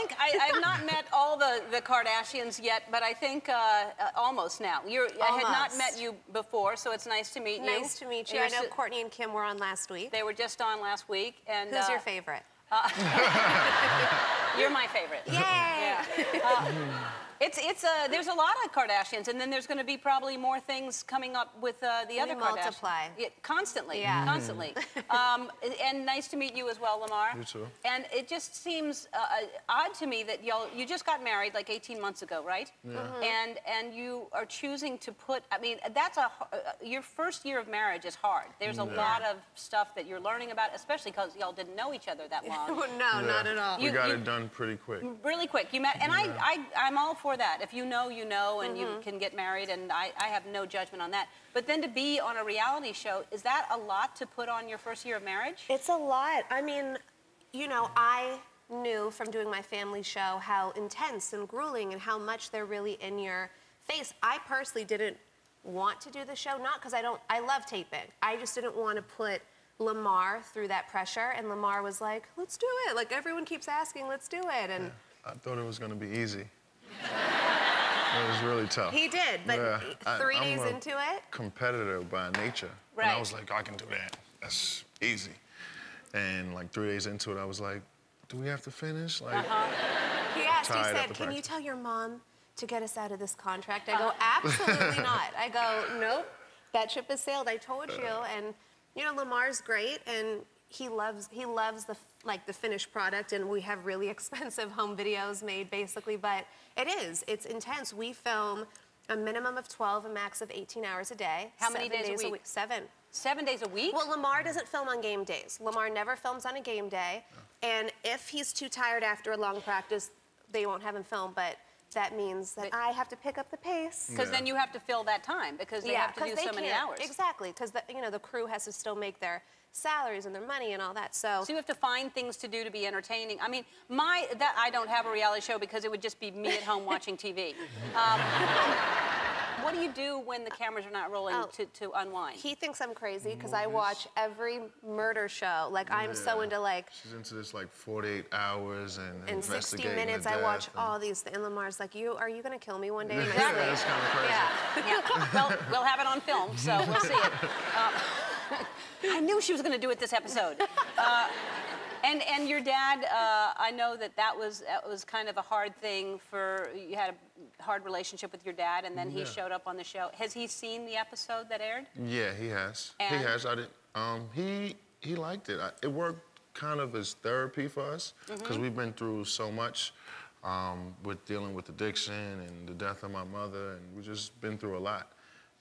think I've not met all the Kardashians yet, but I think almost now. I had not met you before, so it's nice to meet you. Nice to meet you. I know Courtney and Kim were on last week. They were just on last week. And who's your favorite? You're my favorite. Yay! Yeah. There's a lot of Kardashians, and then there's going to be probably more things coming up with the other Kardashians. Multiply. Yeah, constantly, yeah. Constantly. And nice to meet you as well, Lamar. You too. And it just seems odd to me that you just got married like 18 months ago, right? Yeah. And you are choosing to put, I mean, that's your first year of marriage is hard. There's a lot of stuff that you're learning about, especially because y'all didn't know each other that long. No, not at all. We got it done pretty quick. Really quick. You met, and I'm all for that. If you know, you know, and you can get married, and I have no judgment on that. But then to be on a reality show, is that a lot to put on your first year of marriage? It's a lot. I mean, you know, I knew from doing my family show how intense and grueling and how much they're really in your face. I personally didn't want to do the show, not because I love taping. I just didn't want to put Lamar through that pressure, and Lamar was like, let's do it. Like, everyone keeps asking, let's do it. And I thought it was going to be easy. It was really tough. He did, but yeah, 3 days into it? Competitor by nature. Right. And I was like, I can do that. That's easy. And like 3 days into it, I was like, do we have to finish? Like, He asked, he said, can you tell your mom to get us out of this contract? I go, absolutely not. I go, nope, that ship has sailed, I told you. And, you know, Lamar's great, and he loves the finished product, and we have really expensive home videos made, basically, but it's intense. We film a minimum of 12, a max of 18 hours a day. How many days a week? 7. 7 days a week? Well, Lamar doesn't film on game days. Lamar never films on a game day, and if he's too tired after a long practice, they won't have him film, but that means that I have to pick up the pace. Because then you have to fill that time, because they have to do so many hours. Exactly, because you know, the crew has to still make their salaries and their money and all that, so you have to find things to do to be entertaining. I mean, I don't have a reality show because it would just be me at home watching TV. What do you do when the cameras are not rolling to unwind? He thinks I'm crazy because I watch every murder show. Like, I'm so into, like... She's into this, like, 48 hours and in 60 minutes, I watch all these... And Lamar's like, are you going to kill me one day in my sleep? That's kind of crazy. Yeah. Well, we'll have it on film, so we'll see it. I knew she was going to do it this episode. And your dad, I know that was kind of a hard thing you had a hard relationship with your dad, and then he showed up on the show. Has he seen the episode that aired? Yeah, he has. And? He has. He liked it. It worked kind of as therapy for us, because we've been through so much with dealing with addiction and the death of my mother, and we've just been through a lot.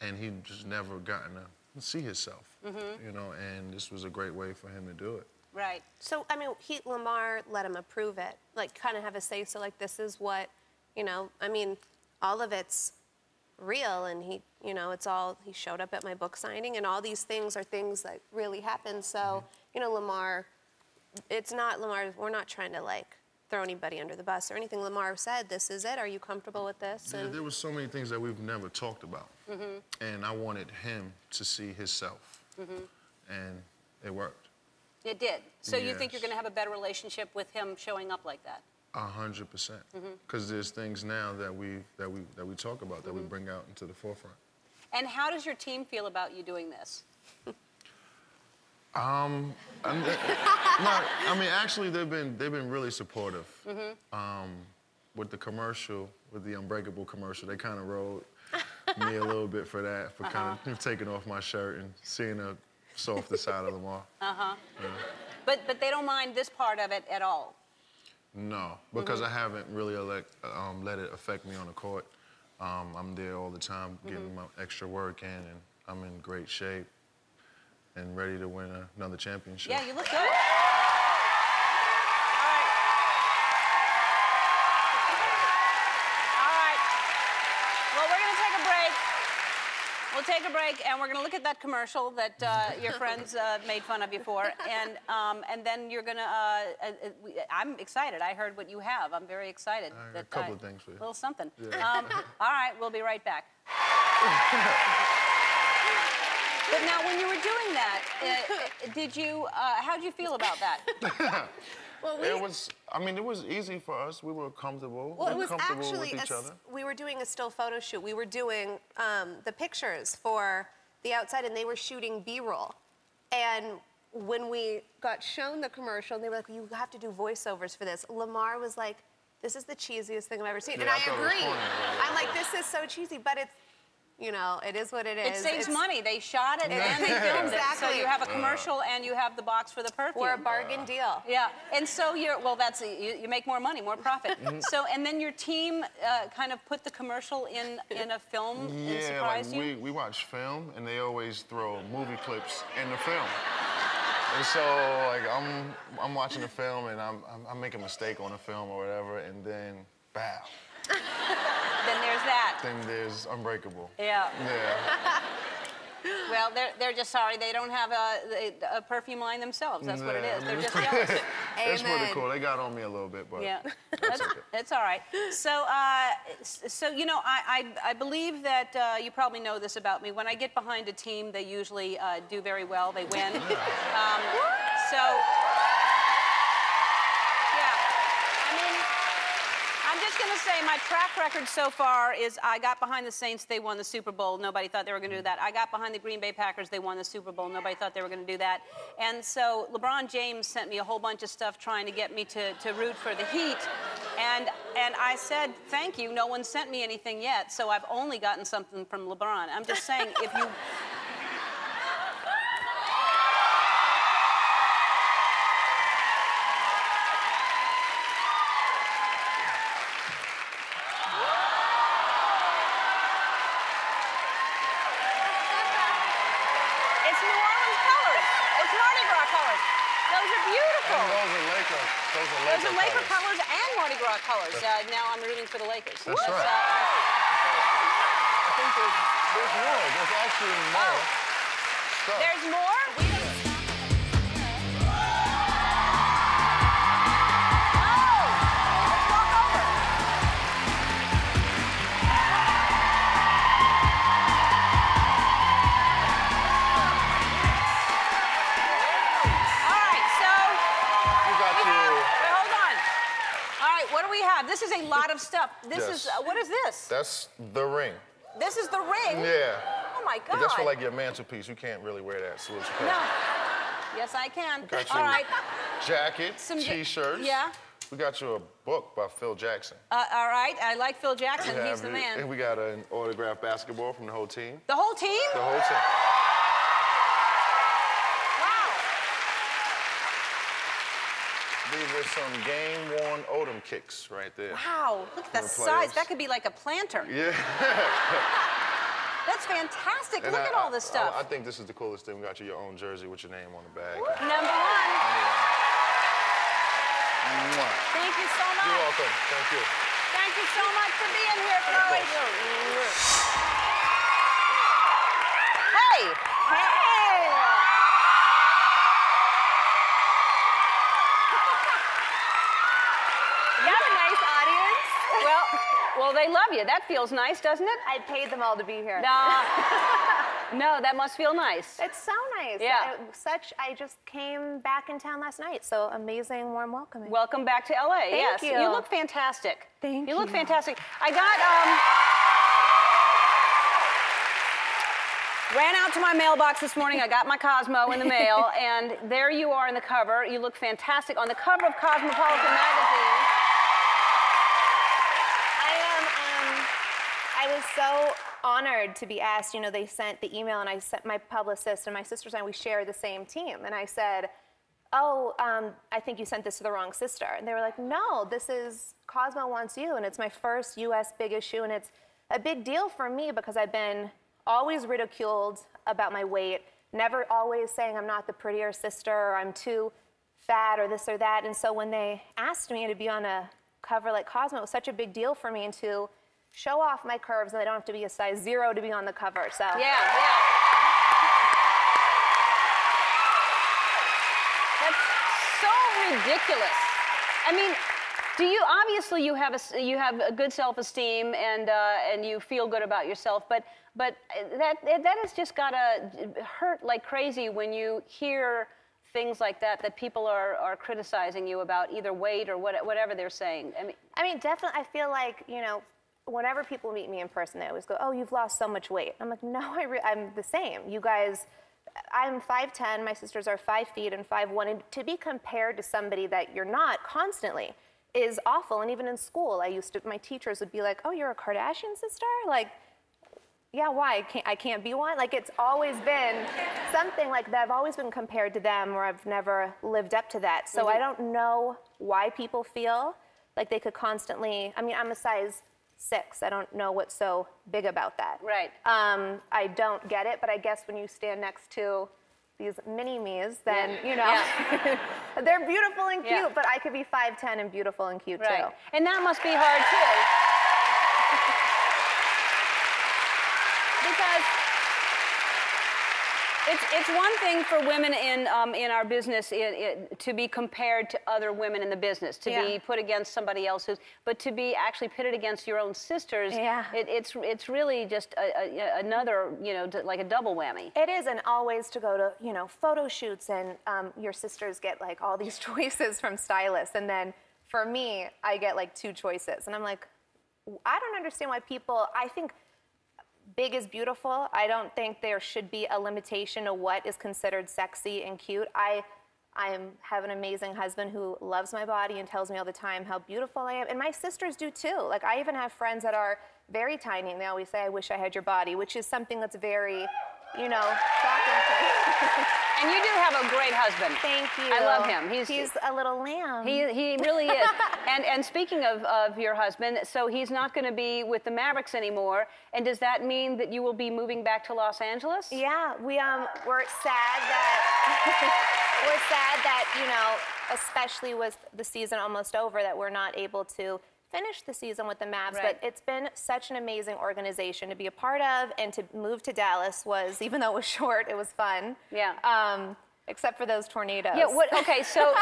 And he just never gotten to see himself, you know, and this was a great way for him to do it. Right. So, I mean, Lamar let him approve it, like, kind of have a say, so, like, this is what, you know, I mean, all of it's real, and he, you know, he showed up at my book signing, and all these things are things that really happened, so, you know, Lamar, we're not trying to, like, throw anybody under the bus or anything. Lamar said, this is it, are you comfortable with this? Yeah, there was so many things that we've never talked about, and I wanted him to see himself, and it worked. It did. So you think you're going to have a better relationship with him showing up like that? 100%. Because there's things now that we talk about, that we bring out into the forefront. And how does your team feel about you doing this? I mean, actually, they've been really supportive. With the commercial, with the Unbreakable commercial, they kind of rode me a little bit for that, for kind of taking off my shirt and seeing a softer side of Lamar. Yeah. But they don't mind this part of it at all? No, because I haven't really let it affect me on the court. I'm there all the time, getting my extra work in, and I'm in great shape and ready to win another championship. Yeah, you look good. We'll take a break, and we're going to look at that commercial that your friends made fun of you for, and then you're going to. I'm excited. I heard what you have. I'm very excited. I got a couple of things for you. A little something. Yeah. All right, we'll be right back. But now, when you were doing that, how did you feel about that? Well, it was easy for us. We were comfortable. Well, we it were was comfortable actually with each other. we were doing a still photo shoot. We were doing the pictures for the outside, and they were shooting B-roll. And when we got shown the commercial, and they were like, "You have to do voiceovers for this," Lamar was like, "This is the cheesiest thing I've ever seen," and I agree. I'm like, "This is so cheesy," but it's. You know, it is what it is. It saves money. They shot it and they filmed it. So you have a commercial and you have the box for the perfume. Or a bargain deal. Yeah, and so you make more money, more profit. So, and then your team kind of put the commercial in a film and surprised you? We watch film and they always throw movie clips in the film. And so, like, I'm watching the film and I make a mistake on the film or whatever, and then, bow. Then there's that. Then there's Unbreakable. Yeah. Yeah. Well, they're just sorry they don't have a perfume line themselves. That's what it is. They're just jealous. It's pretty cool. They got on me a little bit, but yeah, that's okay. It's all right. So you know, I believe that you probably know this about me. When I get behind a team, they usually do very well. They win. I'm just going to say my track record so far is I got behind the Saints, they won the Super Bowl. Nobody thought they were going to do that. I got behind the Green Bay Packers, they won the Super Bowl. Nobody thought they were going to do that. And so LeBron James sent me a whole bunch of stuff trying to get me to root for the Heat. And I said, thank you, no one sent me anything yet, so I've only gotten something from LeBron. I'm just saying, if you... Those are Laker colors and Mardi Gras colors. Now I'm rooting for the Lakers. That's right. I think there's more. There's actually more stuff. There's more? This is a lot of stuff. This is, what is this? That's the ring. This is the ring? Yeah. Oh, my God. But that's for, like, your mantelpiece. You can't really wear that. So no. Yes, I can. Got you all right. Jackets, T-shirts. Yeah. We got you a book by Phil Jackson. All right. I like Phil Jackson. He's the man. And we got an autographed basketball from the whole team. The whole team? The whole team. These are some game-worn Odom kicks right there. Wow, look at the size. That could be like a planter. Yeah. That's fantastic. Look at all this stuff. I think this is the coolest thing. We got you your own jersey with your name on the bag. Number one. Thank you so much. You're welcome. Thank you. Thank you so much for being here, Khloé. Hey. Hey. Well, they love you. That feels nice, doesn't it? I paid them all to be here. No, that must feel nice. It's so nice. Yeah. I just came back in town last night, so amazing, warm welcoming. Welcome back to LA. Thank you. You look fantastic. Thank you. You look fantastic. I got, ran out to my mailbox this morning. I got my Cosmo in the mail, and there you are in the cover. You look fantastic on the cover of Cosmopolitan magazine. I was so honored to be asked. You know, they sent the email, and I sent my publicist, and my sisters and I, we share the same team. And I said, oh, I think you sent this to the wrong sister. And they were like, no, this is Cosmo Wants You, and it's my first U.S. big issue, and it's a big deal for me because I've been always ridiculed about my weight, never always saying I'm not the prettier sister, or I'm too fat, or this or that. And so when they asked me to be on a cover like Cosmo, it was such a big deal for me, and to show off my curves, and I don't have to be a size 0 to be on the cover, so. Yeah. That's so ridiculous. I mean, Do you, obviously you have a good self-esteem and you feel good about yourself, but that has just gotta hurt like crazy when you hear things like that people are criticizing you about either weight or whatever they're saying. I mean, definitely, I feel like, you know, whenever people meet me in person, they always go, "Oh, you've lost so much weight." I'm like, "No, I'm the same. You guys, I'm 5'10", my sisters are 5 feet and 5'1", and to be compared to somebody that you're not constantly is awful. And even in school, my teachers would be like, "Oh, you're a Kardashian sister?" Like, yeah, why? I can't be one? Like, it's always been something like that. I've always been compared to them, or I've never lived up to that. So I don't know why people feel like they could constantly, I mean, I'm a size 6. I don't know what's so big about that. Right. I don't get it, but I guess when you stand next to these mini-me's, then, you know, they're beautiful and cute, but I could be 5'10" and beautiful and cute, too. And that must be hard, too. Because it's one thing for women in our business to be compared to other women in the business, to be put against somebody else's, but to be actually pitted against your own sisters, it's really just another, you know, like a double whammy. It is, and always to go to, you know, photo shoots, and your sisters get like all these choices from stylists, and then for me, I get like 2 choices, and I'm like, I don't understand why people, I think big is beautiful. I don't think there should be a limitation of what is considered sexy and cute. I have an amazing husband who loves my body and tells me all the time how beautiful I am. And my sisters do too. Like, I even have friends that are very tiny, and they always say, "I wish I had your body," which is something that's very, you know, shocking to me. And you do have a great husband. Thank you. I love him. He's a little lamb. He really is. And speaking of your husband, so he's not going to be with the Mavericks anymore. And does that mean that you will be moving back to Los Angeles? Yeah, we're sad that you know, especially with the season almost over, that we're not able to finish the season with the Mavs, but it's been such an amazing organization to be a part of, and to move to Dallas was, even though it was short, it was fun. Yeah. Except for those tornadoes. Yeah, okay, so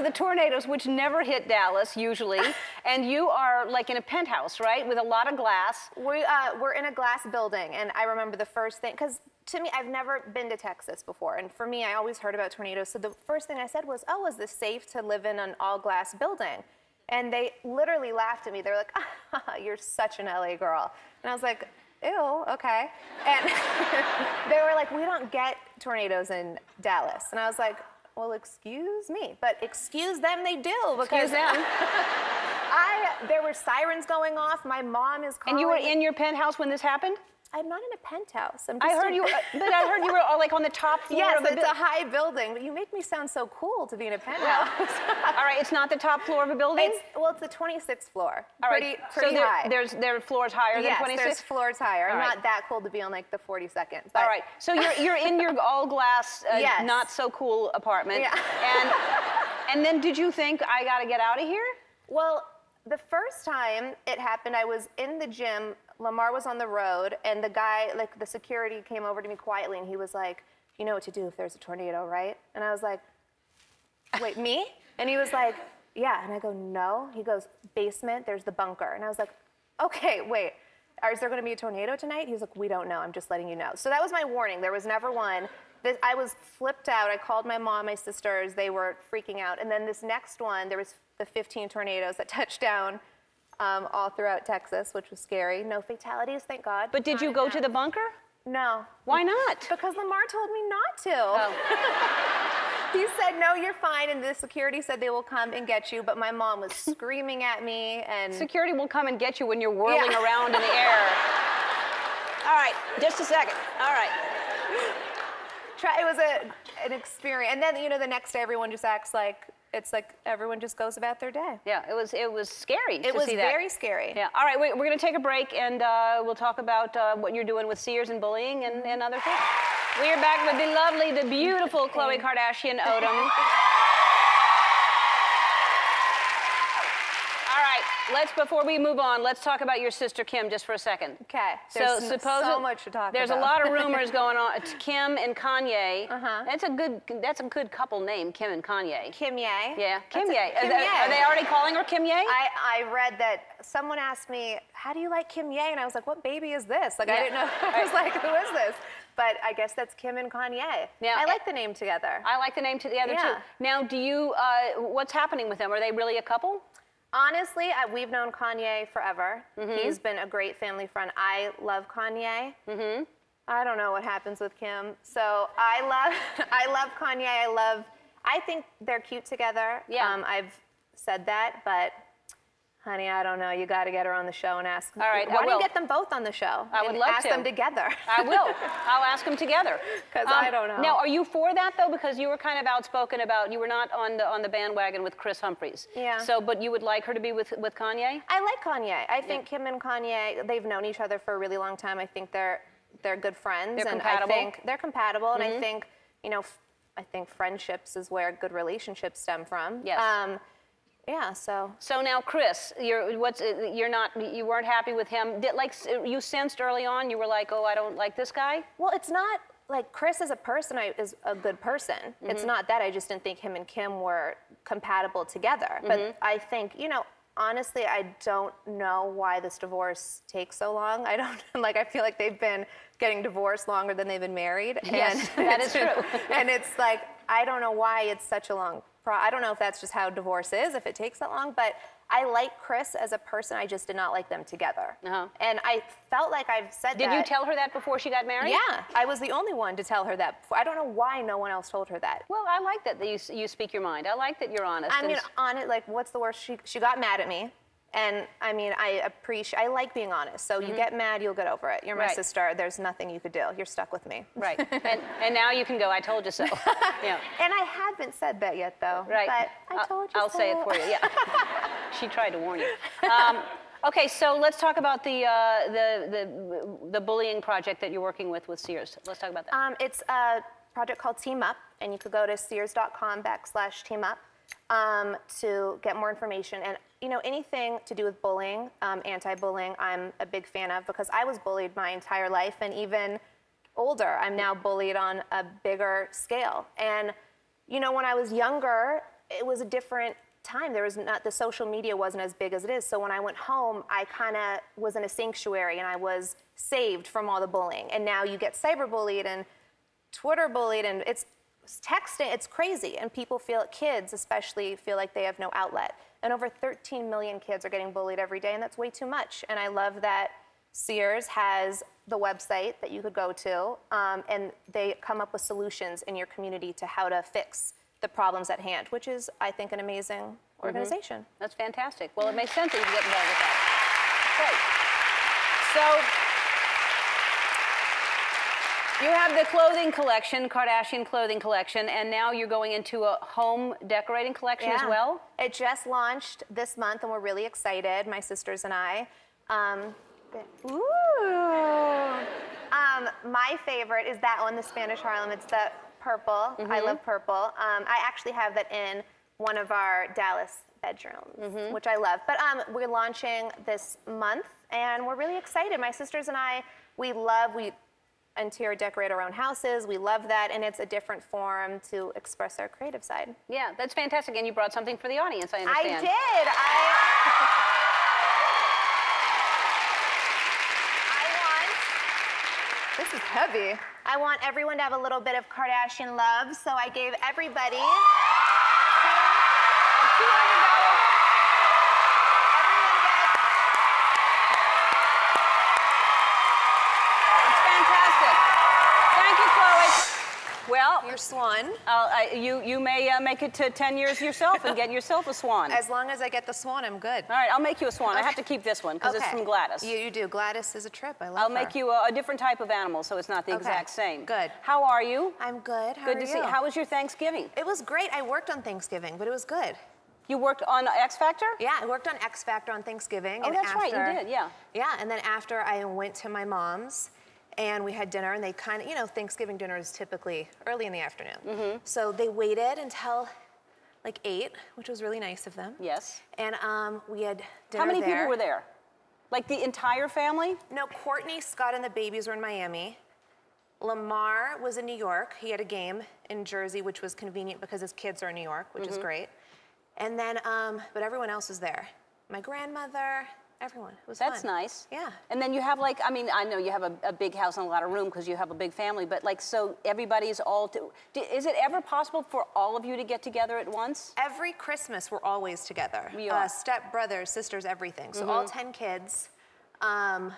the tornadoes, which never hit Dallas usually, and you are like in a penthouse, right, with a lot of glass. We're in a glass building, and I remember the first thing, because to me, I've never been to Texas before, and for me, I always heard about tornadoes, so the first thing I said was, "Oh, is this safe to live in an all-glass building?" And they literally laughed at me. They were like, "Ah, you're such an LA girl." And I was like, "Ew, okay." And they were like, "We don't get tornadoes in Dallas." And I was like, "Well, excuse me." But excuse them, they do. Excuse them. There were sirens going off. My mom is calling. And you were in your penthouse when this happened? I'm not in a penthouse. I heard you were like on the top floor of a building. Yes, it's a high building, but you make me sound so cool to be in a penthouse. All right, it's not the top floor of a building? It's the 26th floor. All right, pretty high. There are floors higher than 26? Yes, there's floors higher. I'm not that cool to be on like the 42nd. All right, so you're in your all-glass, not so cool apartment. Yeah. And then did you think, I gotta get out of here? Well, the first time it happened, I was in the gym. Lamar was on the road, and the guy, like the security, came over to me quietly, and he was like, "You know what to do if there's a tornado, right?" And I was like, "Wait, me?" And he was like, "Yeah." And I go, "No." He goes, "Basement, there's the bunker." And I was like, "Okay, wait, is there gonna be a tornado tonight?" He was like, "We don't know, I'm just letting you know." So that was my warning. There was never one. I was flipped out. I called my mom, my sisters, they were freaking out. And then this next one, there was the 15 tornadoes that touched down all throughout Texas, which was scary. No fatalities, thank God. But did you go to the bunker? No. Why not? Because Lamar told me not to. Oh. He said, "No, you're fine," and the security said they will come and get you, but my mom was screaming at me, and... Security will come and get you when you're whirling around in the air. All right, just a second. All right. It was an experience. And then, you know, the next day everyone just acts like, it's like everyone just goes about their day. Yeah, it was scary to see that. It was very scary. Yeah. All right, we're going to take a break, and we'll talk about what you're doing with Sears and bullying and other things. We are back with the lovely, the beautiful Khloé Kardashian Odom. All right, before we move on, let's talk about your sister Kim just for a second. Okay. So so much to talk about. There's a lot of rumors going on. It's Kim and Kanye. Uh-huh. That's a good couple name, Kim and Kanye. Kim Ye. Yeah, Kim Ye. Kim Ye. Are they already calling her Kim Ye? I read that someone asked me, how do you like Kim Ye? And I was like, what baby is this? Like, I didn't know. I was like, who is this? But I guess that's Kim and Kanye. Now, I like the name together. I like the name together, too. Now, do you, what's happening with them? Are they really a couple? Honestly, we've known Kanye forever. He's been a great family friend. I love Kanye. I don't know what happens with Kim. So I love Kanye. I think they're cute together. Yeah. I've said that, but honey, I don't know. You got to get her on the show and ask. All right, why don't you get them both on the show? I would love to. Ask them together. I will. I'll ask them together. Because I don't know. Now, are you for that though? Because you were kind of outspoken about you were not on the bandwagon with Kris Humphries. Yeah. So, but you would like her to be with Kanye? I like Kanye. I think Kim and Kanye, they've known each other for a really long time. I think they're good friends. They're and compatible. I think they're compatible, and I think I think friendships is where good relationships stem from. Yes. Yeah, so. So now, Kris, you weren't happy with him. You sensed early on, you were like, oh, I don't like this guy? Well, it's not like Kris as a person is a good person. It's not that. I just didn't think him and Kim were compatible together. But I think, honestly, I don't know why this divorce takes so long. I feel like they've been getting divorced longer than they've been married. Yes, that is true. And it's like, I don't know why it's such a long I don't know if that's just how divorce is, if it takes that long, but I like Kris as a person. I just did not like them together. And I felt like I've said that. Did you tell her that before she got married? Yeah, I was the only one to tell her that before. I don't know why no one else told her that. Well, I like that you speak your mind. I like that you're honest. I mean, like, what's the worst? She got mad at me. And I mean, I like being honest. So you get mad, you'll get over it. You're my sister. There's nothing you could do. You're stuck with me. Right. and now you can go, I told you so. Yeah. And I haven't said that yet, though. Right. But I told you I'll so. say it for you, yeah. She tried to warn you. Okay, so let's talk about the bullying project that you're working with Sears. Let's talk about that. It's a project called Team Up, and you could go to sears.com/teamup to get more information. And anything to do with bullying, anti-bullying, I'm a big fan of, because I was bullied my entire life, and even older, I'm now bullied on a bigger scale. And when I was younger, it was a different time. The social media wasn't as big as it is. So when I went home, I kind of was in a sanctuary, and I was saved from all the bullying. And now you get cyberbullied and Twitter bullied, and it's texting, it's crazy. And kids especially feel like they have no outlet. And over 13 million kids are getting bullied every day, and that's way too much. And I love that Sears has the website that you could go to, and they come up with solutions in your community to how to fix the problems at hand, which is, I think, an amazing organization. That's fantastic. Well, it makes sense that you get involved with that. Great. So, you have the clothing collection, Kardashian clothing collection, and now you're going into a home decorating collection as well? It just launched this month, and we're really excited, my sisters and I. My favorite is that one, the Spanish Harlem. It's the purple. I love purple. I actually have that in one of our Dallas bedrooms, which I love. But we're launching this month, and we're really excited. My sisters and I, we interior decorate our own houses. We love that, and it's a different form to express our creative side. Yeah, that's fantastic. And you brought something for the audience, I understand. I did. This is heavy. I want everyone to have a little bit of Kardashian love, so I gave everybody $200. Well, your swan. You may make it to 10 years yourself and get yourself a swan. As long as I get the swan, I'm good. All right, I'll make you a swan. Okay. I have to keep this one because it's from Gladys. You do. Gladys is a trip. I love her. I'll make you a different type of animal so it's not the exact same. Good. How are you? I'm good. How good are to you? see. How was your Thanksgiving? It was great. I worked on Thanksgiving, but it was good. You worked on X Factor? Yeah, I worked on X Factor on Thanksgiving. Oh, that's right. You did, yeah. Yeah, and then after I went to my mom's, and we had dinner, and they kind of, Thanksgiving dinner is typically early in the afternoon. So they waited until like 8, which was really nice of them. Yes. And we had dinner there. How many people were there? Like the entire family? No, Courtney, Scott, and the babies were in Miami. Lamar was in New York. He had a game in Jersey, which was convenient because his kids are in New York, which is great. And then, but everyone else was there. My grandmother, everyone. It was That's fun. nice. Yeah. And then you have like, I mean, I know you have a big house and a lot of room because you have a big family, but like, so everybody's all, is it ever possible for all of you to get together at once? Every Christmas, we're always together. We are. Step brothers, sisters, everything. So all 10 kids, and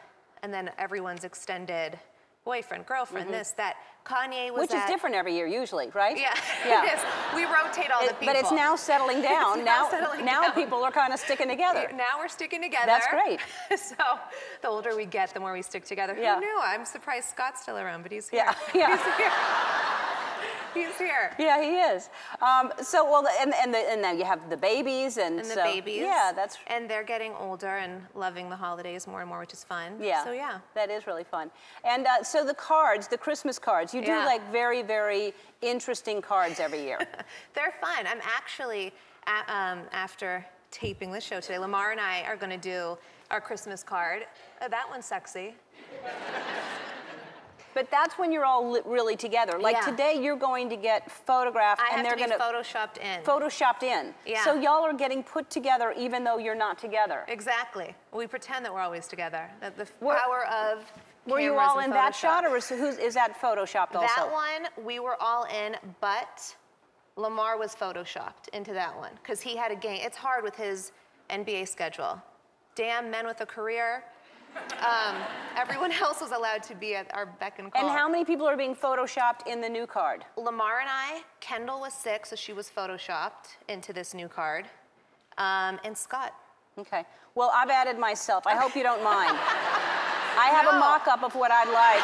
then everyone's extended boyfriend, girlfriend, this, that. Kanye was Which is different every year, usually, right? Yeah, yeah. it is. We rotate all the people. But it's now settling down. now people are kind of sticking together. Now we're sticking together. That's great. So the older we get, the more we stick together. Yeah. Who knew? I'm surprised Scott's still around, but he's here. Yeah, yeah. He's here. He's here. Yeah, he is. So, well, and now you have the babies and the so, babies. Yeah, that's. And they're getting older and loving the holidays more and more, which is fun. Yeah. So yeah. That is really fun. And so the cards, the Christmas cards, you do like very, very interesting cards every year. They're fun. I'm actually, after taping this show today, Lamar and I are going to do our Christmas card. Oh, that one's sexy. But that's when you're all really together. Like today, you're going to get photographed, and they're going to photoshopped in. Photoshopped in. Yeah. So y'all are getting put together, even though you're not together. Exactly. We pretend that we're always together. That the power of Were you all in that shot, or is that photoshopped also? That one, we were all in, but Lamar was photoshopped into that one because he had a game. It's hard with his NBA schedule. Damn men with a career. Everyone else was allowed to be at our beck and call. And how many people are being photoshopped in the new card? Lamar and I, Kendall was 6, so she was photoshopped into this new card, and Scott. Okay. Well, I've added myself. I hope you don't mind. I have a mock-up of what I'd like.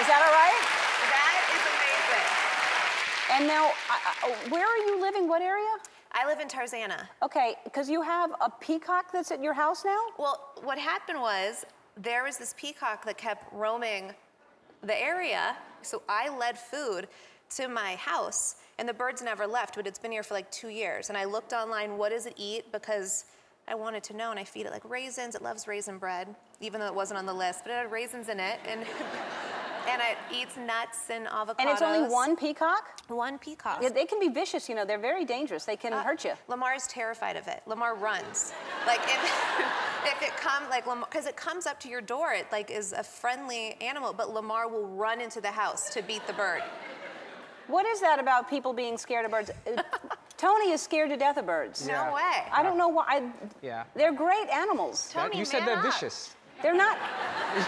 Is that all right? That is amazing. And now, where are you living? What area? I live in Tarzana. Okay, because you have a peacock that's at your house now? Well, what happened was there was this peacock that kept roaming the area, so I led food to my house, and the birds never left, but it's been here for like 2 years. And I looked online, what does it eat? Because I wanted to know, and I feed it like raisins. It loves raisin bread, even though it wasn't on the list, but it had raisins in it. And and it eats nuts and avocados. And it's only one peacock? One peacock. Yeah, they can be vicious, you know, they're very dangerous. They can hurt you. Lamar's terrified of it. Lamar runs. Like if it comes, like because it comes up to your door, it like is a friendly animal, but Lamar will run into the house to beat the bird. What is that about people being scared of birds? Tony is scared to death of birds. No way. I don't know why. Yeah. They're great animals. Tony, you said they're vicious. They're not.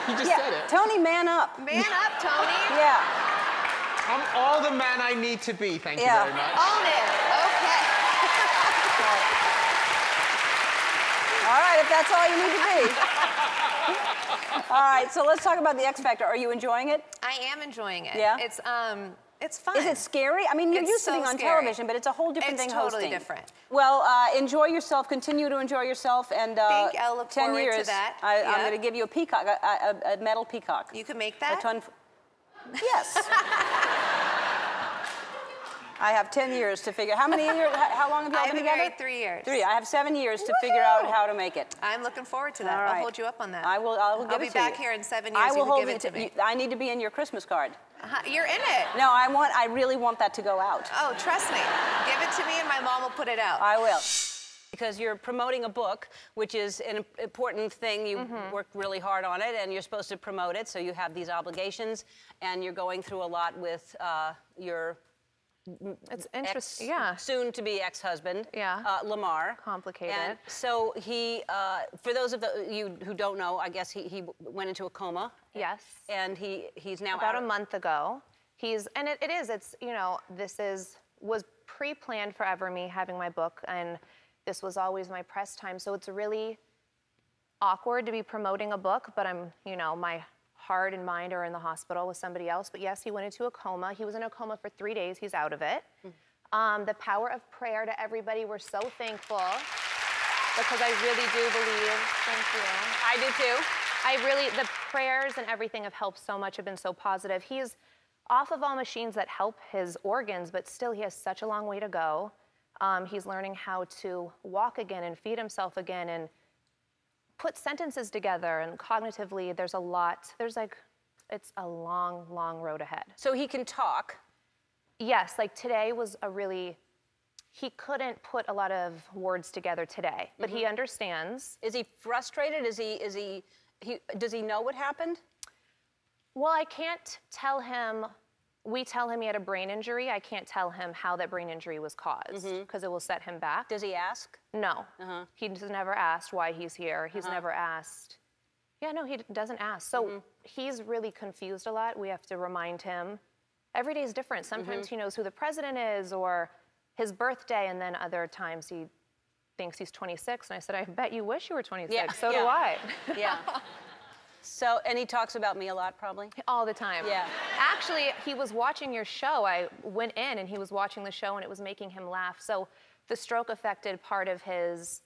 You just said it. Tony, man up. Man up, Tony. Yeah. I'm all the man I need to be, thank you very much. Own it. Okay. All right, if that's all you need to be. All right, so let's talk about the X Factor. Are you enjoying it? I am enjoying it. Yeah? It's fun. Is it scary? I mean, you're It's used to so being on scary. television, but it's a whole different thing hosting. It's totally different. Well, enjoy yourself. Continue to enjoy yourself. And Thank you. I look 10 forward years, to that. I'm going to give you a peacock, a metal peacock. You can make that? Yes. I have 10 years to figure. How many years? How long have you all been together? I've been married 3 years. 3. I have 7 years to figure out how to make it. I'm looking forward to that. All right. I'll hold you up on that. I will give it to you. I'll be back here in 7 years. I will you hold give it it to me. I need to be in your Christmas card. You're in it. No, I really want that to go out. Oh, trust me. Give it to me and my mom will put it out. I will. Because you're promoting a book, which is an important thing. You worked really hard on it, and you're supposed to promote it, so you have these obligations, and you're going through a lot with your It's interesting. Yeah. soon-to-be ex-husband, Yeah. Lamar. Complicated. And so he, for those of you who don't know, I guess he went into a coma. Yes. And he's now About out. a month ago. And it's, you know, was pre-planned forever, me having my book, and this was always my press time, so it's really awkward to be promoting a book, but I'm, you know, my heart and mind are in the hospital with somebody else. But yes, he went into a coma. He was in a coma for 3 days. He's out of it. The power of prayer to everybody. We're so thankful because I really do believe. Thank you. I do too. The prayers and everything have helped so much, have been so positive. He's off of all machines that help his organs, but still he has such a long way to go. He's learning how to walk again and feed himself again and put sentences together, and cognitively there's a lot. It's a long, long road ahead. So he can talk? Yes, like today was he couldn't put a lot of words together today, but he understands. Is he frustrated? Does he know what happened? Well, I can't tell him. We tell him he had a brain injury. I can't tell him how that brain injury was caused because it will set him back. Does he ask? No. He's never asked why he's here. He's never asked. Yeah, no, he doesn't ask. So he's really confused a lot. We have to remind him. Every day is different. Sometimes he knows who the president is or his birthday, and then other times he thinks he's 26. And I said, I bet you wish you were 26. Yeah, so do I. Yeah. So, and he talks about me a lot, probably? All the time. Yeah. Actually, he was watching your show. I went in and he was watching the show and it was making him laugh. So the stroke affected part of his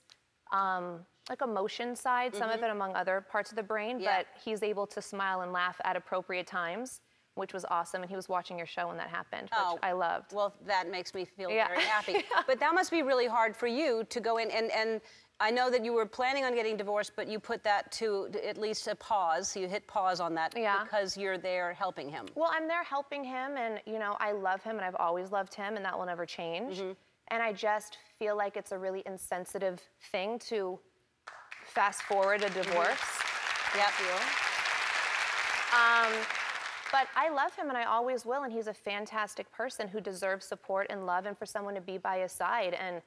like emotion side, some of it among other parts of the brain, but he's able to smile and laugh at appropriate times, which was awesome. And he was watching your show when that happened, which I loved. Well, that makes me feel very happy. But that must be really hard for you to go in and I know that you were planning on getting divorced, but you put that to at least a pause. You hit pause on that because you're there helping him. Well, I'm there helping him, and you know, I love him, and I've always loved him, and that will never change. And I just feel like it's a really insensitive thing to fast forward a divorce. But I love him, and I always will, and he's a fantastic person who deserves support and love, and for someone to be by his side. And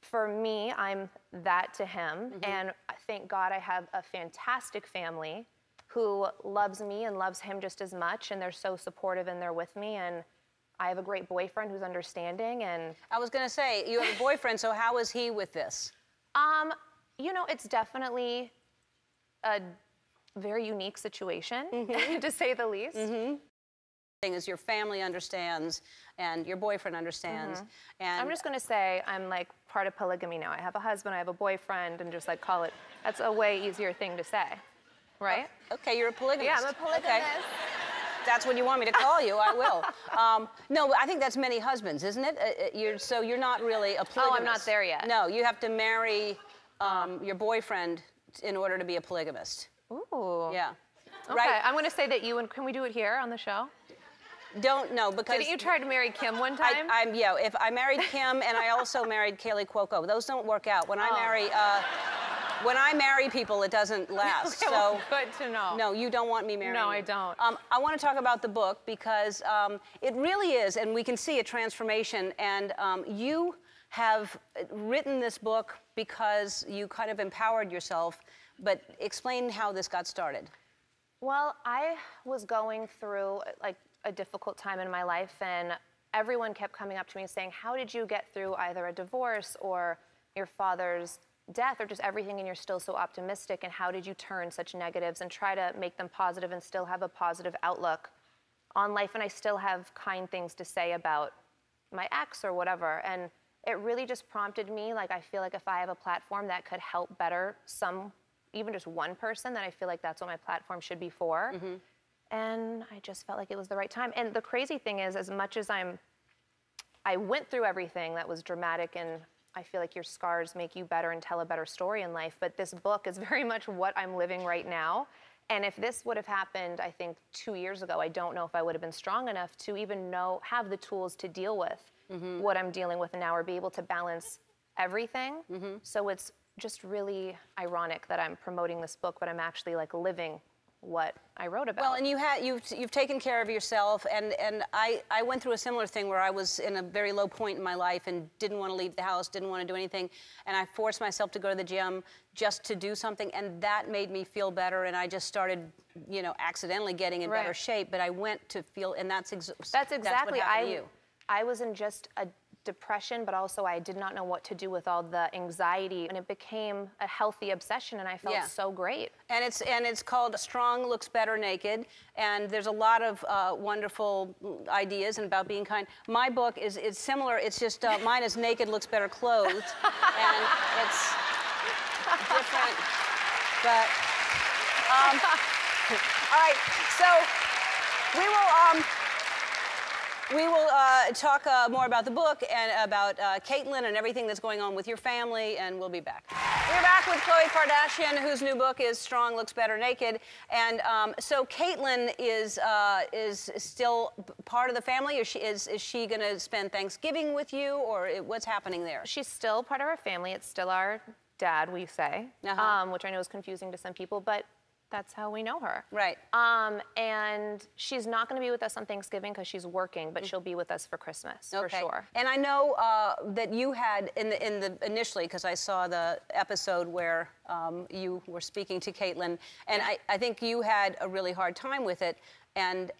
for me, I'm that to him, and thank God I have a fantastic family who loves me and loves him just as much, and they're so supportive and they're with me, and I have a great boyfriend who's understanding. And I was gonna say, you have a boyfriend, so how is he with this? You know, it's definitely a very unique situation, to say the least. Is your family understands and your boyfriend understands. And I'm just gonna say I'm like part of polygamy now. I have a husband, I have a boyfriend, and just like call it, that's a way easier thing to say, right? Okay, you're a polygamist. Yeah, I'm a polygamist. Okay. That's what you want me to call you, I will. No, but I think that's many husbands, isn't it? So you're not really a polygamist. Oh, I'm not there yet. No, you have to marry your boyfriend in order to be a polygamist. Ooh. Yeah. Okay, Right? I'm gonna say that can we do it here on the show? Don't know because Didn't you try to marry Kim one time? Yeah, if I married Kim and I also married Kaylee Cuoco, those don't work out. When I marry people, it doesn't last. Okay, well, good to know. No, you don't want me marrying. No, you. I don't. I want to talk about the book because it really is, and we can see a transformation. And you have written this book because you kind of empowered yourself. But explain how this got started. Well, I was going through like a difficult time in my life, and everyone kept coming up to me saying, how did you get through either a divorce or your father's death or just everything, and you're still so optimistic, and how did you turn such negatives and try to make them positive and still have a positive outlook on life? And I still have kind things to say about my ex or whatever. And it really just prompted me, like, I feel like if I have a platform that could help better even just one person, then I feel like that's what my platform should be for. And I just felt like it was the right time. And the crazy thing is, as much as I went through everything that was dramatic, and I feel like your scars make you better and tell a better story in life, but this book is very much what I'm living right now. And if this would have happened, I think 2 years ago, I don't know if I would have been strong enough to even have the tools to deal with what I'm dealing with now, or be able to balance everything. So it's just really ironic that I'm promoting this book, but I'm actually like living what I wrote about. Well, and you've taken care of yourself, and I went through a similar thing where I was in a very low point in my life and didn't want to leave the house, didn't want to do anything, and I forced myself to go to the gym just to do something, and that made me feel better, and I just started, you know, accidentally getting in better shape, but I went to feel, and that's exactly what happened to you. I was in just a depression, but also I did not know what to do with all the anxiety, and it became a healthy obsession, and I felt so great. And it's called Strong Looks Better Naked, and there's a lot of wonderful ideas and about being kind. My book is similar. It's just mine is Naked Looks Better Clothed, and it's different, but all right. So we will. We will talk more about the book and about Caitlyn and everything that's going on with your family, and we'll be back. We're back with Khloé Kardashian, whose new book is Strong Looks Better Naked. And so Caitlyn is still part of the family? Or is she going to spend Thanksgiving with you, or what's happening there? She's still part of our family. It's still our dad, we say, which I know is confusing to some people, but that's how we know her. Right. And she's not going to be with us on Thanksgiving because she's working, but she'll be with us for Christmas, for sure. And I know that you had, initially, because I saw the episode where you were speaking to Caitlyn, and I think you had a really hard time with it. And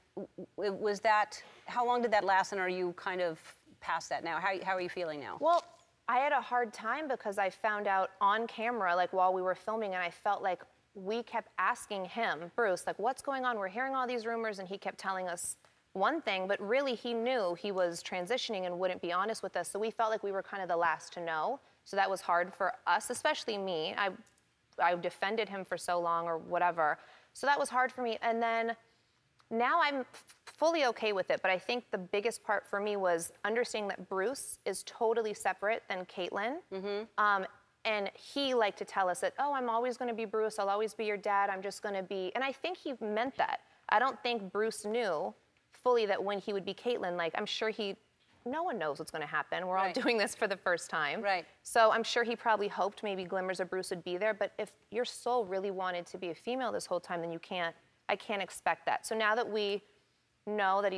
was that, how long did that last, and are you kind of past that now? How are you feeling now? Well, I had a hard time because I found out on camera, like while we were filming, and I felt like we kept asking him, Bruce, like, what's going on? We're hearing all these rumors, and he kept telling us one thing, but really he knew he was transitioning and wouldn't be honest with us, so we felt like we were kind of the last to know. So that was hard for us, especially me. I defended him for so long or whatever, so that was hard for me. And then now I'm fully okay with it, but I think the biggest part for me was understanding that Bruce is totally separate than Caitlyn. And he liked to tell us that, oh, I'm always going to be Bruce, I'll always be your dad, I'm just going to be, and I think he meant that. I don't think Bruce knew fully that when he would be Caitlyn, like, I'm sure no one knows what's going to happen. We're all doing this for the first time. Right. So I'm sure he probably hoped maybe glimmers of Bruce would be there, but if your soul really wanted to be a female this whole time, then I can't expect that. So now that we know that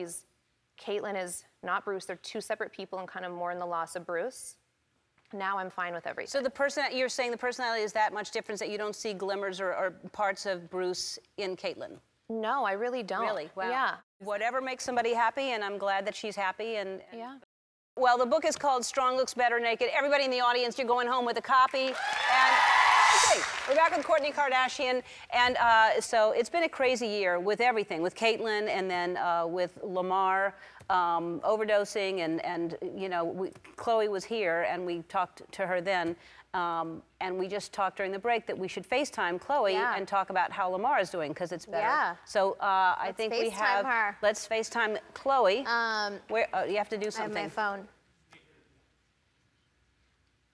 Caitlyn is not Bruce, they're two separate people and kind of mourn the loss of Bruce, now I'm fine with everything. So you're saying the personality is that much different that you don't see glimmers or parts of Bruce in Caitlyn? No, I really don't. Really? Wow. Yeah. Whatever makes somebody happy, and I'm glad that she's happy. Yeah. Well, the book is called Strong Looks Better Naked. Everybody in the audience, you're going home with a copy. And okay, we're back with Kourtney Kardashian. And so it's been a crazy year with everything, with Caitlyn and then with Lamar overdosing. And you know, Khloé was here, and we talked to her then. And we just talked during the break that we should FaceTime Khloé and talk about how Lamar is doing, because it's better. Yeah. So I think we have. Her. Let's FaceTime Khloé. Where you have to do something. I have my phone.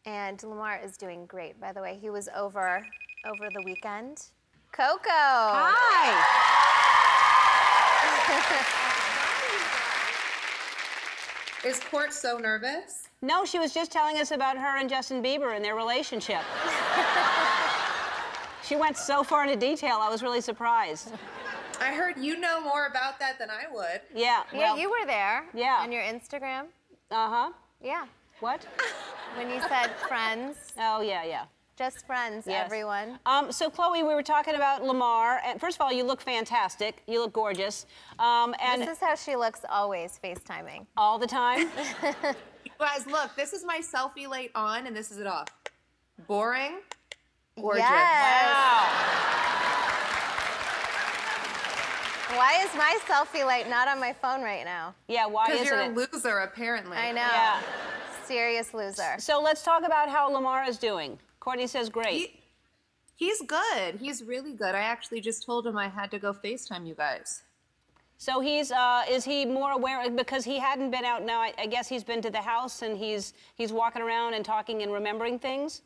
And Lamar is doing great, by the way. He was over the weekend. Coco. Hi. Is Court so nervous? No, she was just telling us about her and Justin Bieber and their relationship. She went so far into detail, I was really surprised. I heard you know more about that than I would. Yeah. Yeah, you were there. Yeah. On your Instagram. Uh-huh. Yeah. What? When you said friends. Oh, yeah. Just friends, Yes. everyone. So, Khloé, we were talking about Lamar. And first of all, you look fantastic. You look gorgeous. And This is how she looks always, FaceTiming. all the time. You guys, look, this is my selfie light on, and this is it off. Boring, gorgeous. Yes. Wow. Why is my selfie light not on my phone right now? Yeah, why Because isn't you're it? a loser, apparently. I know. Yeah. Serious loser. So let's talk about how Lamar is doing. Kourtney says great. He's good. He's really good. I actually just told him I had to go FaceTime you guys. So is he more aware, because he hadn't been out now, I guess he's been to the house and he's walking around and talking and remembering things?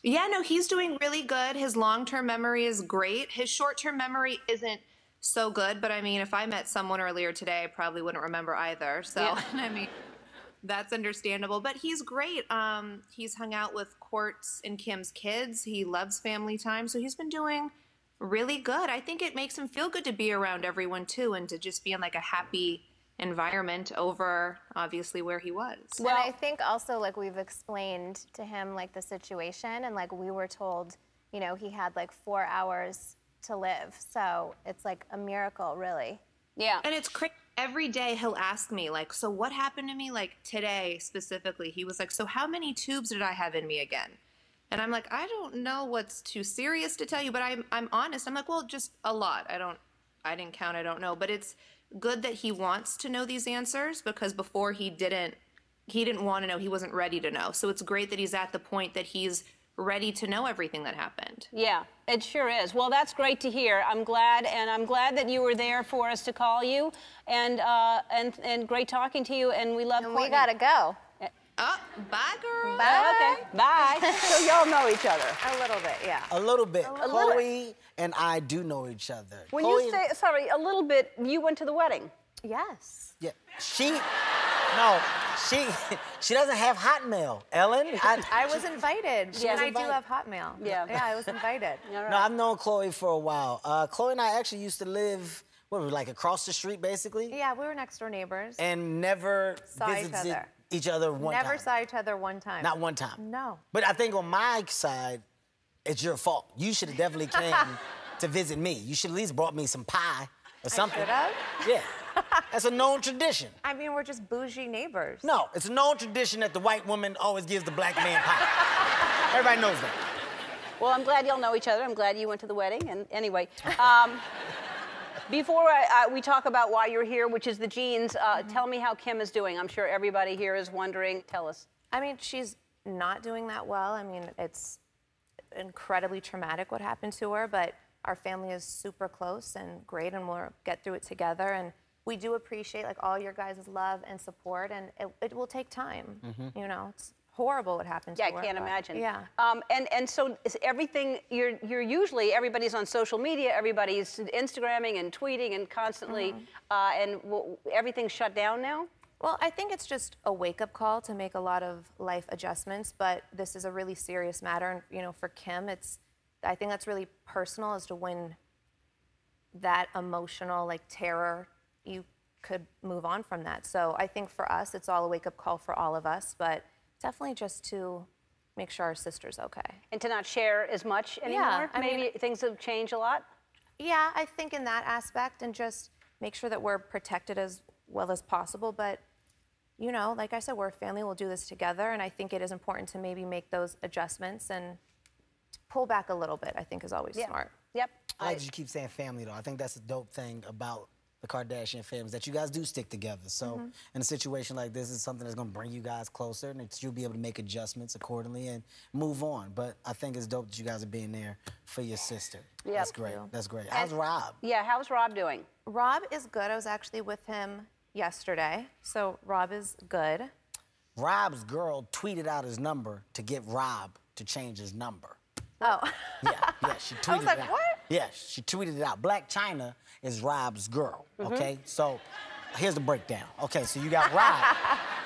Yeah, no, he's doing really good. His long-term memory is great. His short-term memory isn't so good, but I mean, if I met someone earlier today, I probably wouldn't remember either. So, Yeah. I mean, that's understandable. But he's great. He's hung out with Court's and Kim's kids. He loves family time. So he's been doing really good. I think it makes him feel good to be around everyone, too, and to just be in, like, a happy environment over, obviously, where he was. Well, and I think also, like, we've explained to him, like, the situation, and, like, we were told, you know, he had, like, 4 hours to live. So it's, like, a miracle, really. Yeah. And it's crazy. Every day he'll ask me, like, so what happened to me? Like, today, specifically, he was like, so how many tubes did I have in me again? And I'm like, I don't know what's too serious to tell you, but I'm honest. I'm like, well, just a lot. I didn't count, I don't know. But it's good that he wants to know these answers, because before he didn't want to know, he wasn't ready to know. So it's great that he's at the point that he's ready to know everything that happened. Yeah, it sure is. Well, that's great to hear. I'm glad that you were there for us to call you, and great talking to you. And we love. And we gotta go. Oh, bye, girl. Bye. Okay, bye. So y'all know each other. A little bit, yeah. A little bit. little Khloé and I do know each other. When Khloé you say, sorry, a little bit, you went to the wedding. Yes. Yeah, she doesn't have Hotmail, Ellen. I was invited. Yeah. And I do have Hotmail. Yeah. Yeah, I was invited. All right. No, I've known Khloé for a while. Khloé and I actually used to live, like across the street, basically? Yeah, we were next door neighbors. And never Saw each visited other. each other one time. Never saw each other one time. Not one time. No. But I think on my side, it's your fault. You should have definitely came to visit me. You should at least brought me some pie or something. Should have? Yeah. That's a known tradition. I mean, we're just bougie neighbors. No, it's a known tradition that the white woman always gives the black man pie. Everybody knows that. Well, I'm glad y'all know each other. I'm glad you went to the wedding. And anyway, before we talk about why you're here, which is the jeans, tell me how Kim is doing. I'm sure everybody here is wondering. Tell us. I mean, she's not doing that well. I mean, it's incredibly traumatic what happened to her, but our family is super close and great, and we'll get through it together. And we do appreciate like all your guys' love and support, and it will take time. You know, it's horrible what happened to her. Yeah, I can't imagine. Yeah. And so is everything, you're usually, everybody's on social media, everybody's Instagramming and tweeting and constantly, everything's shut down now? Well, I think it's just a wake-up call to make a lot of life adjustments, but this is a really serious matter, and you know, for Kim, I think that's really personal as to when that emotional like terror, you could move on from that. So I think for us, it's all a wake-up call for all of us, but definitely just to make sure our sister's okay. And to not share as much anymore? Yeah, I Maybe mean, things have changed a lot? Yeah, I think in that aspect, and just make sure that we're protected as well as possible, but you know, like I said, we're a family, we'll do this together, and I think it is important to maybe make those adjustments and pull back a little bit, I think is always smart. Yep. I like that you keep saying family, though. I think that's a dope thing about the Kardashian families, that you guys do stick together. So in a situation like this, it's something that's going to bring you guys closer, and that you'll be able to make adjustments accordingly and move on. But I think it's dope that you guys are being there for your sister. Yep. That's great. That's great. How's Rob? Yeah, how's Rob doing? Rob is good. I was actually with him yesterday, so Rob is good. Rob's girl tweeted out his number to get Rob to change his number. Oh. Yeah, she tweeted I was like, it out. what? Yeah, she tweeted it out. Black China is Rob's girl, okay? So here's the breakdown. Okay, so you got Rob,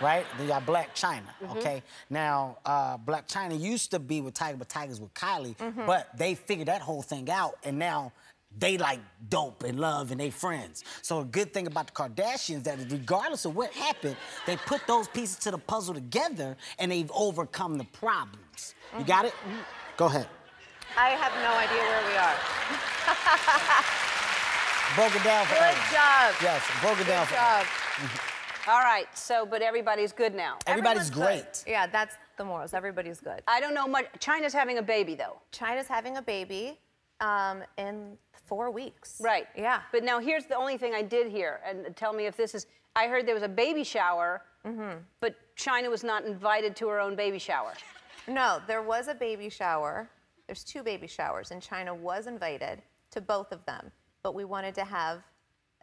right? Then you got Black China, okay? Now, Black China used to be with Tiger, but Tiger's with Kylie, but they figured that whole thing out, and now they like dope and love and they friends. So a good thing about the Kardashians that regardless of what happened, they put those pieces to the puzzle together and they've overcome the problems. You got it? Go ahead. I have no idea where we are. Broke it down for Good everyone. job. Yes, broke it down for Good job. All right, so, but everybody's good now. Everybody's Everyone's great. good. Yeah, that's the morals. Everybody's good. I don't know much. China's having a baby, though. China's having a baby in 4 weeks. Right. Yeah. But now here's the only thing I did hear, and tell me if this is, I heard there was a baby shower, but China was not invited to her own baby shower. No, there was a baby shower. There's 2 baby showers, and China was invited to both of them. But we wanted to have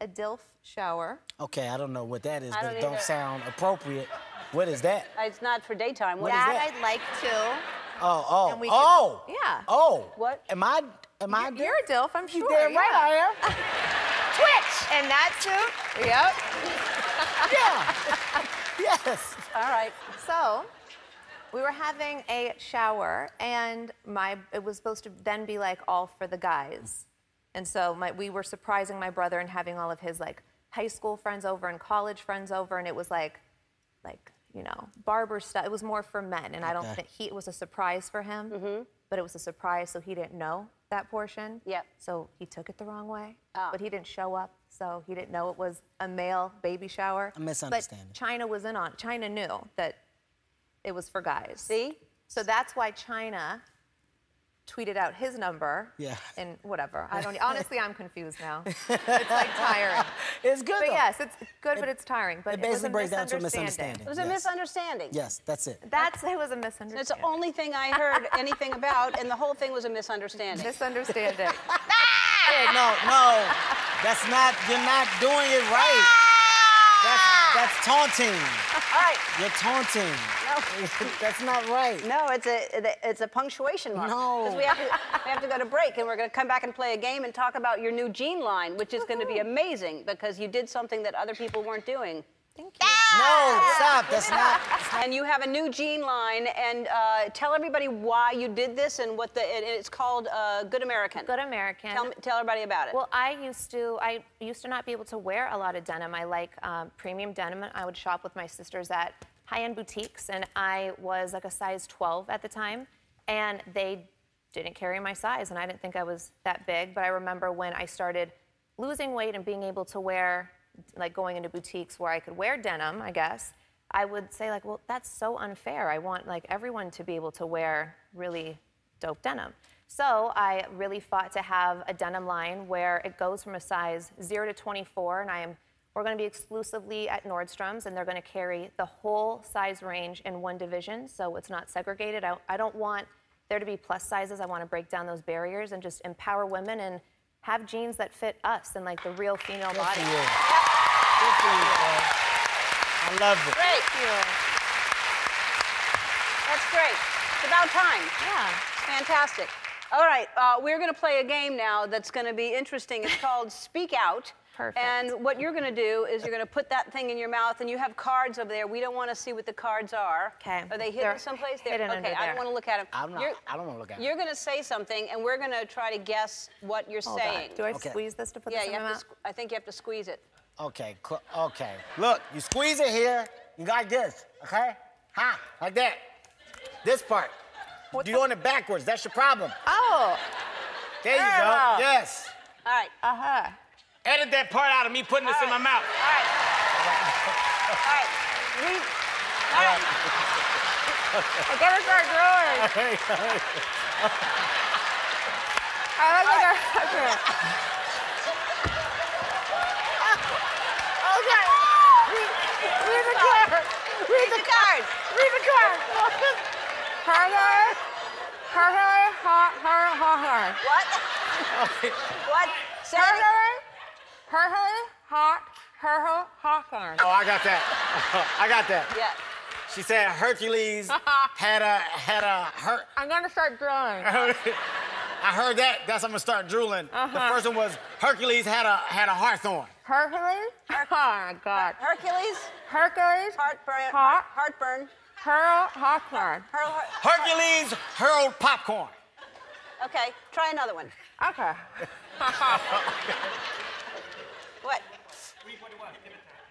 a DILF shower. Okay, I don't know what that is, I but don't it don't either. sound appropriate. What is that? It's not for daytime. What is That that? I'd like to. Oh, And we oh. could- yeah. Oh. What? Am I You're a DILF, I'm sure. You damn right I am. Twitch! And that suit? Yep. Yeah. Yes. All right. So, we were having a shower, and it was supposed to then be like all for the guys. And so we were surprising my brother and having all of his like high school friends over and college friends over, and it was like, you know, barber stuff. It was more for men, and I don't think it was a surprise for him, but it was a surprise, so he didn't know that portion. Yep. So he took it the wrong way, Ah. but he didn't show up, so he didn't know it was a male baby shower. A misunderstanding. But China was in on it. China knew that it was for guys. See? So that's why China tweeted out his number. Yeah. And whatever. Honestly, I'm confused now. It's like tiring. It's good, But though. yes, it's good, but it's tiring. But It basically breaks down to a misunderstanding. It was a misunderstanding. Yes, that's it. It was a misunderstanding. It's the only thing I heard anything about, and the whole thing was a misunderstanding. Misunderstanding. Hey, no. That's not, you're not doing it right. That's taunting. All right. You're taunting. No. That's not right. No, it's a punctuation mark. No. 'Cause we have to go to break, and we're going to come back and play a game and talk about your new jean line, which is going to be amazing because you did something that other people weren't doing. Thank you. No, stop. That's not. And you have a new jean line, and tell everybody why you did this and what it's called. Good American. Good American. Tell everybody about it. Well, I used to not be able to wear a lot of denim. I like premium denim. I would shop with my sisters at high-end boutiques, and I was like a size 12 at the time, and they didn't carry my size, and I didn't think I was that big. But I remember when I started losing weight and being able to wear, like going into boutiques where I could wear denim, I guess, I would say like, well, that's so unfair. I want like everyone to be able to wear really dope denim. So I really fought to have a denim line where it goes from a size 0 to 24, and we're going to be exclusively at Nordstrom's, and they're going to carry the whole size range in one division, so it's not segregated. I don't want there to be plus sizes. I want to break down those barriers and just empower women and have jeans that fit us and like the real female body. Good for you. Good for you, Khloé. I love it. Great. Thank you. That's great. It's about time. Yeah. Fantastic. All right, we're going to play a game now that's going to be interesting. It's called Speak Out. Perfect. And what you're going to do is you're going to put that thing in your mouth, and you have cards over there. We don't want to see what the cards are. Okay. Are they hidden someplace? Hidden okay, under I don't there. want to look at them. I don't want to look at it. You're going to say something, and we're going to try to guess what you're Hold saying. on. Do I Okay. squeeze this to put Yeah, this in you my have mouth? to. I think you have to squeeze it. Okay, okay. Look, you squeeze it here. You got this, okay? Ha, like that. This part. You're doing it backwards. That's your problem. Oh. There you go. Yes. All right. Uh-huh. Edit that part out of me putting this in my mouth. All right. All right. All right. I gotta start growing. I like it. Okay. Okay. Read the card. Read the cards. Read the card. What? What? Say it. Oh, I got that. I got that. Yeah. She said Hercules had a I'm gonna start growing. I heard that. That's I'm gonna start drooling. The first one was Hercules had a hawthorn. Hercules? Oh my God. Hercules. Hercules? Heartburn. Hot. Heartburn. Hawthorn. Hercules hurled popcorn. Okay. Try another one. Okay. What?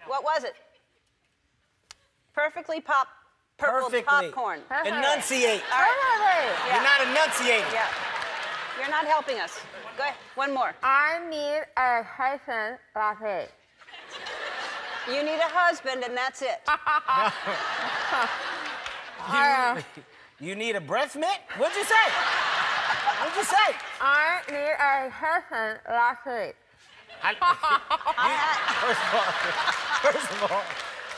What was it? Perfectly purple Perfectly. popcorn. Enunciate. All right. You're not enunciating. Yeah. You're not helping us. Go ahead. One more. I need a husband latte. You need a husband, and that's it. You need a breath mint? What'd you say? What'd you say? I need a husband latte. First of all,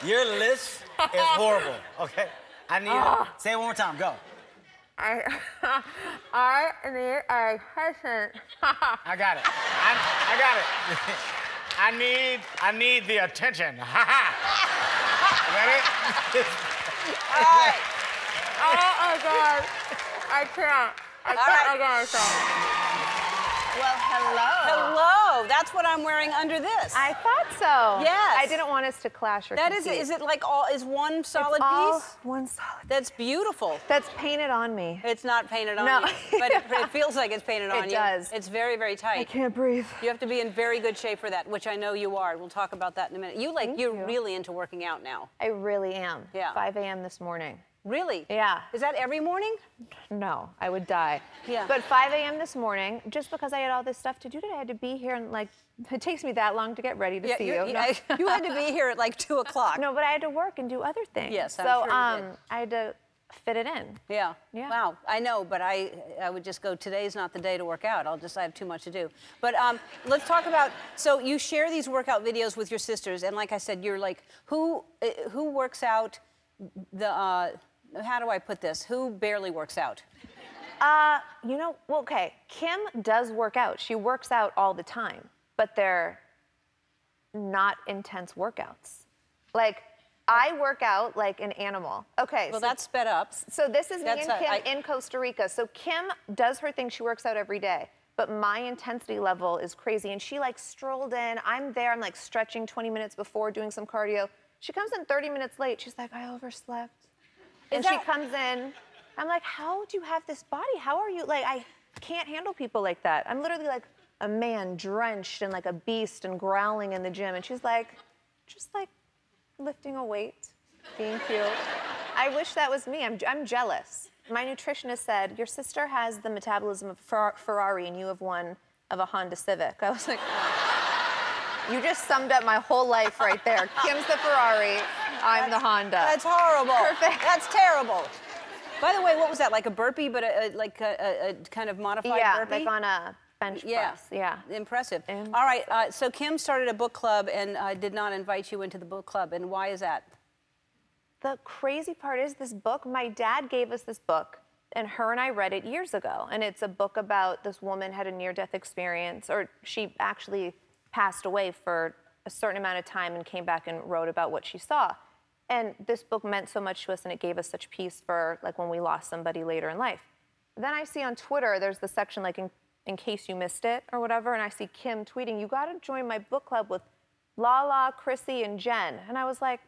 your list is horrible. Okay, I need. Say it one more time. Go. I need a husband. I got it. I got it. I need the attention. Ha ha. Ready? All right. Oh my God. I can't. I can't. Well, hello. Hello. That's what I'm wearing under this. I thought so. Yes. I didn't want us to clash or That compete. is it like is one solid It's all piece? one solid. That's beautiful. That's painted on me. It's not painted on No. you, but it feels like it's painted on you. It does. It's very, very tight. I can't breathe. You have to be in very good shape for that, which I know you are. We'll talk about that in a minute. You're really into working out now. I really am. Yeah. 5 a.m. this morning. Really? Yeah. Is that every morning? No, I would die. Yeah. But 5 a.m. this morning, just because I had all this stuff to do today, I had to be here and like, it takes me that long to get ready to see you. You had to be here at like 2 o'clock. No, but I had to work and do other things. Yes, I'm so sure you did. I had to fit it in. Yeah. Yeah. Wow. I know, but I would just go, today's not the day to work out. I have too much to do. But let's talk about, so you share these workout videos with your sisters, and like I said, you're like, who works out how do I put this? Who barely works out? You know, well, okay, Kim does work out. She works out all the time, but they're not intense workouts. Like, I work out like an animal. Okay. Well, that's sped up. So this is me and Kim in Costa Rica. So Kim does her thing. She works out every day. But my intensity level is crazy. And she like strolled in. I'm there. I'm like stretching 20 minutes before, doing some cardio. She comes in 30 minutes late. She's like, I overslept. And she comes in. I'm like, how do you have this body? How are you? Like, I can't handle people like that. I'm literally like a man drenched and like a beast and growling in the gym. And she's like, just like, lifting a weight, being cute. I wish that was me. I'm jealous. My nutritionist said, your sister has the metabolism of Ferrari and you have one of a Honda Civic. I was like, you just summed up my whole life right there. Kim's the Ferrari, I'm the Honda. That's horrible. Perfect. That's terrible. By the way, what was that, like a burpee, but like a kind of modified burpee? Yeah, like on a bench press, yeah. Impressive. All right, so Kim started a book club and did not invite you into the book club, and why is that? The crazy part is this book, my dad gave us this book, and her and I read it years ago, and it's a book about this woman had a near-death experience, or she actually passed away for a certain amount of time and came back and wrote about what she saw. And this book meant so much to us, and it gave us such peace for like when we lost somebody later in life. Then I see on Twitter, there's the section like in case you missed it or whatever, and I see Kim tweeting, you gotta join my book club with Lala, Chrissy, and Jen. And I was like,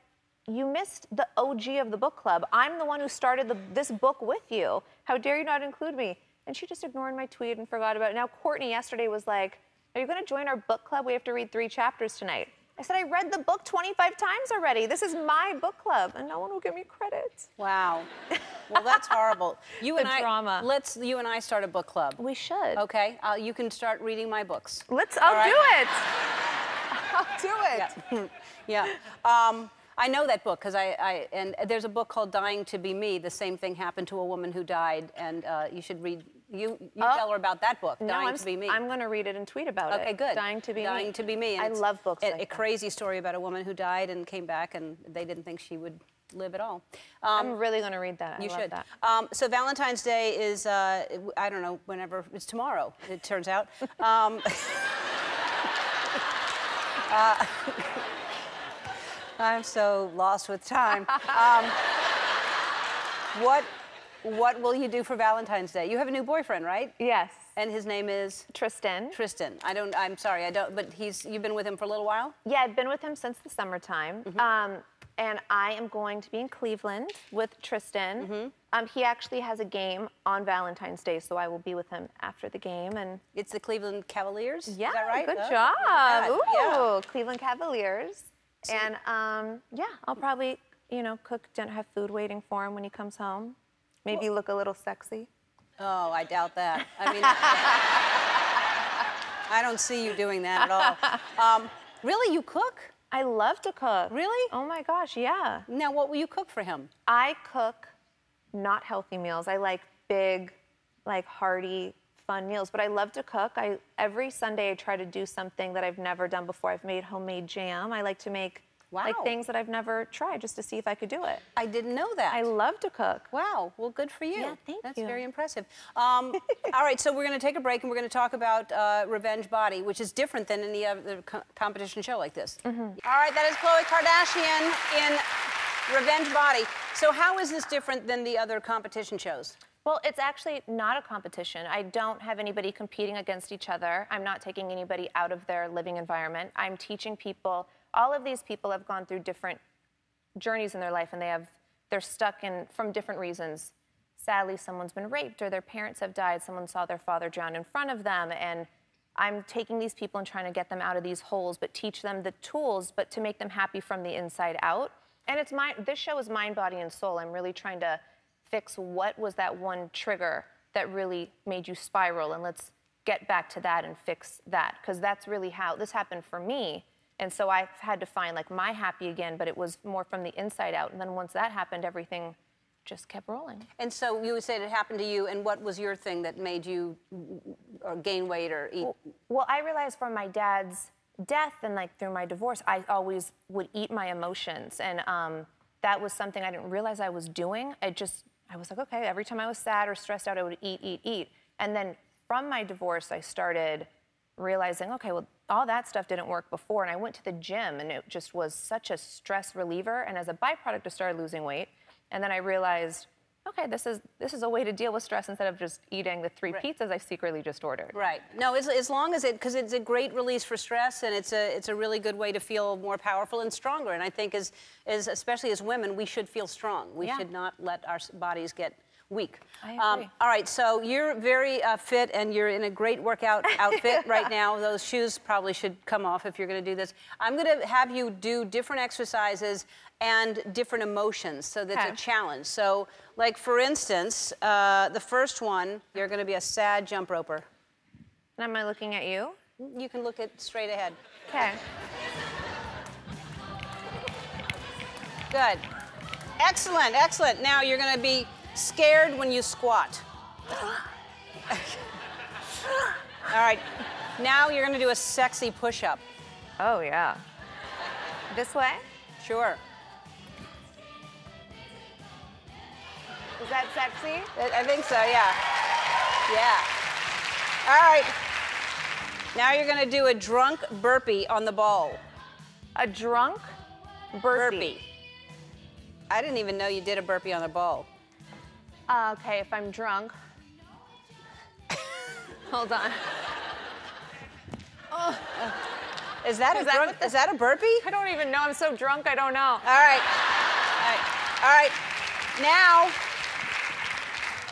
you missed the OG of the book club. I'm the one who started this book with you. How dare you not include me? And she just ignored my tweet and forgot about it. Now Courtney yesterday was like, are you gonna join our book club? We have to read 3 chapters tonight. I said, I read the book 25 times already. This is my book club, and no one will give me credit. Wow. Well, that's horrible. Drama. You and I start a book club. We should. Okay, you can start reading my books. I'll do it. I'll do it. Yeah. I know that book because and there's a book called Dying to Be Me. The same thing happened to a woman who died, and you should read. You tell her about that book, Dying to Be Me. I'm going to read it and tweet about it. Okay, good. Dying to Be Me. Dying to Be Me. And I love books like a that. crazy story about a woman who died and came back, and they didn't think she would live at all. I'm really going to read that. You love should. That. So Valentine's Day is, I don't know, whenever, it's tomorrow, it turns out. I'm so lost with time. What will you do for Valentine's Day? You have a new boyfriend, right? Yes. And his name is? Tristan. Tristan. I'm sorry, but you've been with him for a little while? Yeah, I've been with him since the summertime. And I am going to be in Cleveland with Tristan. He actually has a game on Valentine's Day, so I will be with him after the game. And it's the Cleveland Cavaliers? Yeah, is that right? Good job. Ooh, yeah. Cleveland Cavaliers. And yeah, I'll probably, cook dinner, have food waiting for him when he comes home. Maybe look a little sexy. Oh, I doubt that. I mean, I don't see you doing that at all. Really, you cook? I love to cook. Really? Oh my gosh, yeah. Now, what will you cook for him? I cook not healthy meals. I like big, like hearty, fun meals, but I love to cook. Every Sunday I try to do something that I've never done before. I've made homemade jam. I like to make like things that I've never tried just to see if I could do it. I didn't know that. I love to cook. Wow, well, good for you. Yeah, thank you. That's very impressive. All right, so we're going to take a break and we're going to talk about Revenge Body, which is different than any other competition show like this. All right, that is Khloé Kardashian in Revenge Body. So how is this different than the other competition shows? Well, it's actually not a competition. I don't have anybody competing against each other. I'm not taking anybody out of their living environment. I'm teaching people. All of these people have gone through different journeys in their life, and they're stuck in from different reasons. Sadly, someone's been raped, or their parents have died. Someone saw their father drown in front of them, and I'm taking these people and trying to get them out of these holes, but teach them the tools, but to make them happy from the inside out. And this show is mind, body, and soul. I'm really trying to fix what was that one trigger that really made you spiral, and let's get back to that and fix that, because that's really how this happened for me. And so I've had to find like my happy again, but it was more from the inside out. And then once that happened, everything just kept rolling. And so you would say it happened to you, and what was your thing that made you or gain weight or eat? Well, I realized from my dad's death and like through my divorce, I always would eat my emotions, and that was something I didn't realize I was doing. I was like, okay, every time I was sad or stressed out, I would eat. And then from my divorce, I started realizing, okay, well, all that stuff didn't work before, and I went to the gym, and it just was such a stress reliever, and as a byproduct, I started losing weight, and then I realized, okay, this is a way to deal with stress instead of just eating the 3 pizzas I secretly just ordered. Right. No, as long as because it's a great release for stress, and it's a really good way to feel more powerful and stronger, and I think especially as women, we should feel strong. We should not let our bodies get weak. I agree. All right, so you're very fit, and you're in a great workout outfit right now. Those shoes probably should come off if you're going to do this. I'm going to have you do different exercises and different emotions, so that's a challenge. So, like for instance, the first one, you're going to be a sad jump roper. And am I looking at you? You can look it straight ahead. Okay. Good. Excellent, excellent. Now you're going to be scared when you squat. All right. Now you're going to do a sexy push-up. Oh, yeah. This way? Sure. Is that sexy? I think so, yeah. Yeah. All right. Now you're going to do a drunk burpee on the ball. A drunk burpee. I didn't even know you did a burpee on the ball. Okay, if I'm drunk. Hold on. Oh. Is that a burpee? I don't even know. I'm so drunk, I don't know. All right. All right. Now,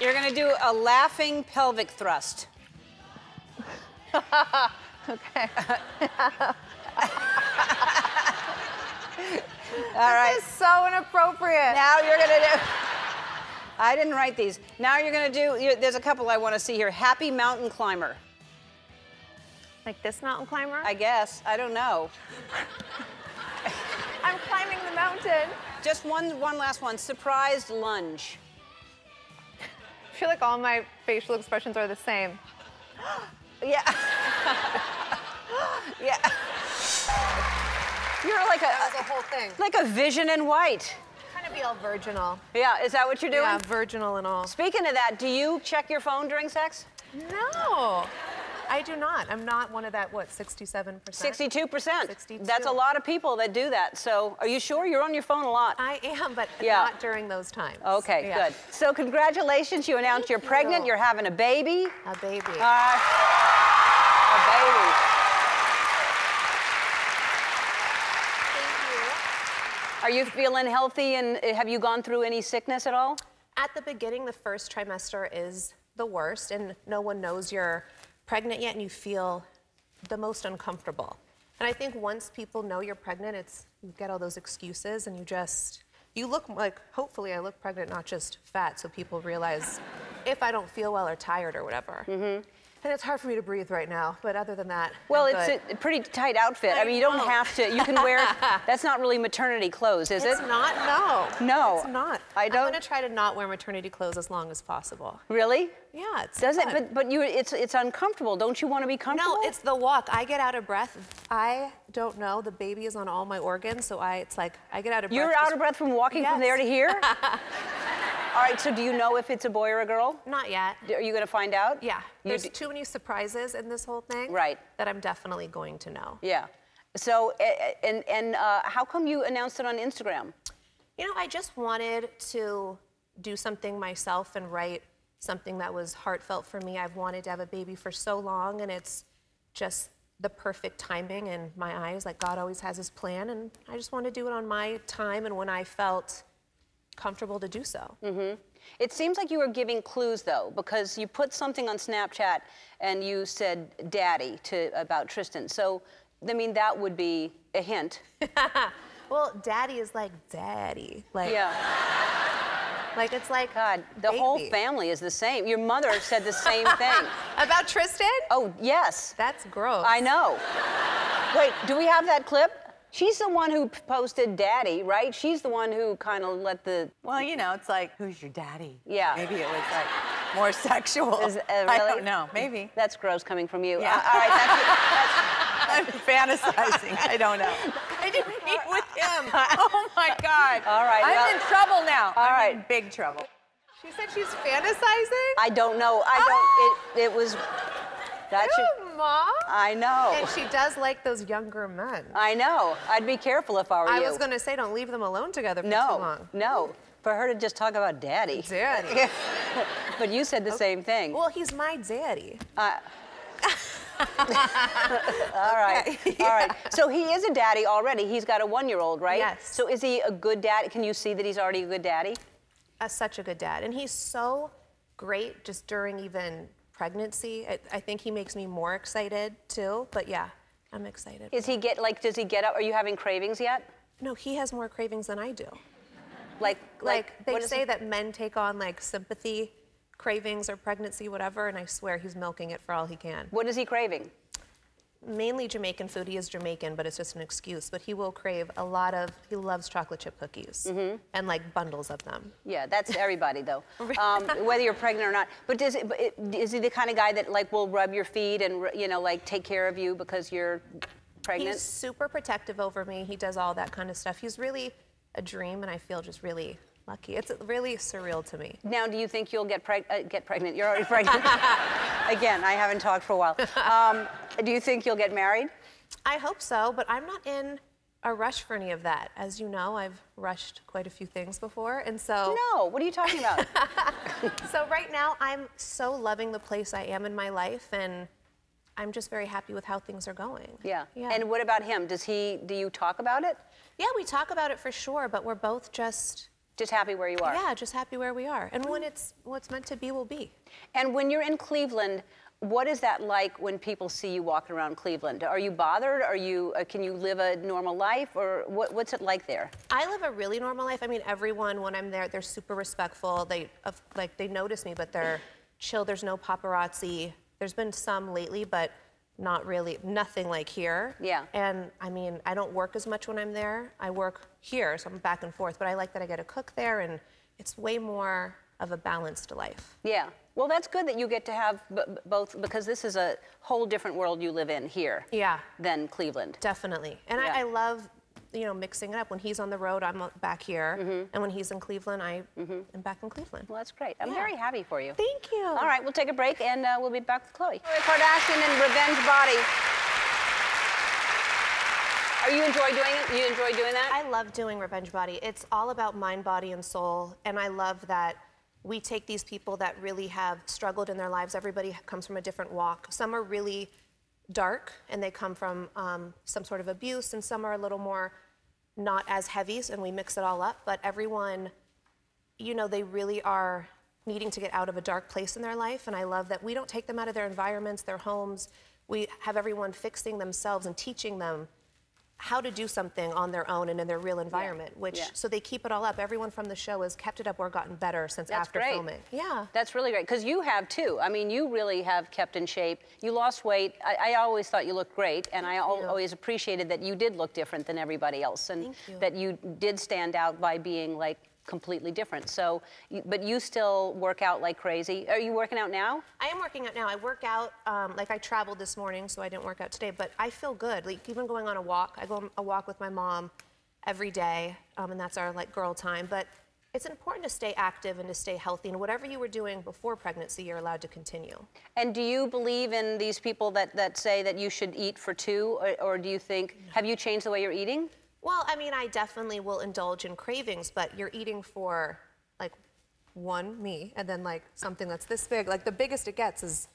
you're going to do a laughing pelvic thrust. Okay. All right. This is so inappropriate. Now you're going to do... I didn't write these. Now you're going to do... There's a couple I want to see here. Happy mountain climber. Like this mountain climber? I guess. I don't know. I'm climbing the mountain. Just one last one. Surprised lunge. I feel like all my facial expressions are the same. Yeah. Yeah. You're like That was a whole thing. like a vision in white. Kind of be all virginal. Yeah, is that what you're doing? Yeah, virginal and all. Speaking of that, do you check your phone during sex? No, I do not. I'm not one of that, what, 67%? 62%. 62. That's a lot of people that do that. So are you sure? You're on your phone a lot. I am, but Yeah. not during those times. Okay, Yeah. good. So congratulations, you announced you're pregnant, you're having a baby. A baby. A baby. Are you feeling healthy, and have you gone through any sickness at all? At the beginning, the first trimester is the worst, and no one knows you're pregnant yet, and you feel the most uncomfortable. And I think once people know you're pregnant, you get all those excuses, and you look like, hopefully I look pregnant, not just fat, so people realize if I don't feel well or tired or whatever. Mm-hmm. And it's hard for me to breathe right now, but other than that, well, I'm it's good. a pretty tight outfit. I mean, you don't have to. You can wear. That's not really maternity clothes, is it? It's not. No. No. It's not. I don't. I'm gonna try to not wear maternity clothes as long as possible. Really? Yeah, it's Does fun. it? But it's uncomfortable. Don't you want to be comfortable? No, it's the walk. I get out of breath. I don't know. The baby is on all my organs, so it's like I get out of breath. You're out of breath from walking from there to here? All right, so do you know if it's a boy or a girl? Not yet. Are you going to find out? Yeah. There's too many surprises in this whole thing. Right. That I'm definitely going to know. Yeah. So, how come you announced it on Instagram? You know, I just wanted to do something myself and write something that was heartfelt for me. I've wanted to have a baby for so long, and it's just the perfect timing in my eyes. Like, God always has his plan, and I just wanted to do it on my time and when I felt comfortable to do so. Mm-hmm. It seems like you were giving clues, though, because you put something on Snapchat and you said daddy about Tristan. So, I mean, that would be a hint. Well, daddy is like daddy. Like, yeah. Like, it's like, God, the whole family is the same. Your mother said the same thing. About Tristan? Oh, yes. That's gross. I know. Wait, do we have that clip? She's the one who posted Daddy, right? She's the one who kind of let the... Well, you know, it's like, who's your daddy? Yeah. Maybe it was like more sexual. Really? I don't know, maybe. That's gross coming from you. Yeah. All right, that's I'm fantasizing. I don't know. I didn't meet with him. Oh my God. All right. I'm in trouble now. All right. I'm in big trouble. She said she's fantasizing? I don't know. It was... That should... Mom? I know. And she does like those younger men. I know. I'd be careful if I were you. I was going to say, don't leave them alone together for too long. No. For her to just talk about Daddy. Daddy. But you said the same thing. Well, he's my daddy. All right. Okay. All right. So he is a daddy already. He's got a 1-year-old, right? Yes. So is he a good daddy? Can you see that he's already a good daddy? Such a good dad. And he's so great just during even pregnancy. I think he makes me more excited too. But yeah, I'm excited. Does he get up? Are you having cravings yet? No, he has more cravings than I do. Like they say that men take on like sympathy cravings or pregnancy, whatever, and I swear he's milking it for all he can. What is he craving? Mainly Jamaican food. He is Jamaican, but it's just an excuse. But he will crave a lot of, he loves chocolate chip cookies and like bundles of them. Yeah, that's everybody though, whether you're pregnant or not. But is he the kind of guy that like will rub your feet and, you know, like take care of you because you're pregnant? He's super protective over me. He does all that kind of stuff. He's really a dream, and I feel just really lucky. It's really surreal to me. Now, do you think you'll get pregnant? You're already pregnant. Again, I haven't talked for a while. Do you think you'll get married? I hope so, but I'm not in a rush for any of that. As you know, I've rushed quite a few things before, and so... No, what are you talking about? So right now, I'm so loving the place I am in my life, and I'm just very happy with how things are going. Yeah. And what about him? Do you talk about it? Yeah, we talk about it for sure, but we're both just happy where you are. Yeah, just happy where we are. And when what's meant to be will be. And when you're in Cleveland, what is that like when people see you walking around Cleveland? Are you bothered? Can you live a normal life, or what's it like there? I live a really normal life. I mean, everyone when I'm there, they're super respectful. They notice me, but they're chill. There's no paparazzi. There's been some lately, but not really, nothing like here. Yeah. And I mean, I don't work as much when I'm there. I work here, so I'm back and forth, but I like that I get to cook there, and it's way more of a balanced life. Yeah. Well, that's good that you get to have both, because this is a whole different world you live in here. Yeah. Than Cleveland. Definitely. And yeah. I love, you know, mixing it up. When he's on the road, I'm back here. And when he's in Cleveland, I am back in Cleveland. Well, that's great. I'm very happy for you. Thank you. All right, we'll take a break, and we'll be back with Khloé. Kardashian and Revenge Body. Are you enjoy doing it? You enjoy doing that? I love doing Revenge Body. It's all about mind, body, and soul. And I love that we take these people that really have struggled in their lives. Everybody comes from a different walk. Some are really dark, and they come from some sort of abuse, and some are a little more not as heavy, and we mix it all up. But everyone, you know, they really are needing to get out of a dark place in their life. And I love that we don't take them out of their environments, their homes. We have everyone fixing themselves and teaching them how to do something on their own and in their real environment, so they keep it all up. Everyone from the show has kept it up or gotten better since after filming. Yeah. That's really great, because you have too. I mean, you really have kept in shape. You lost weight. I always thought you looked great, and I always appreciated that you did look different than everybody else, and that you did stand out by being like completely different. So, but you still work out like crazy. Are you working out now? I am working out now. I work out, like I traveled this morning, so I didn't work out today, but I feel good. Like even going on a walk, I go on a walk with my mom every day, and that's our like girl time. But it's important to stay active and to stay healthy, and whatever you were doing before pregnancy, you're allowed to continue. And do you believe in these people that say that you should eat for two, or do you think, have you changed the way you're eating? Well, I mean, I definitely will indulge in cravings, but you're eating for, like, me, and then, like, something that's this big. Like, the biggest it gets is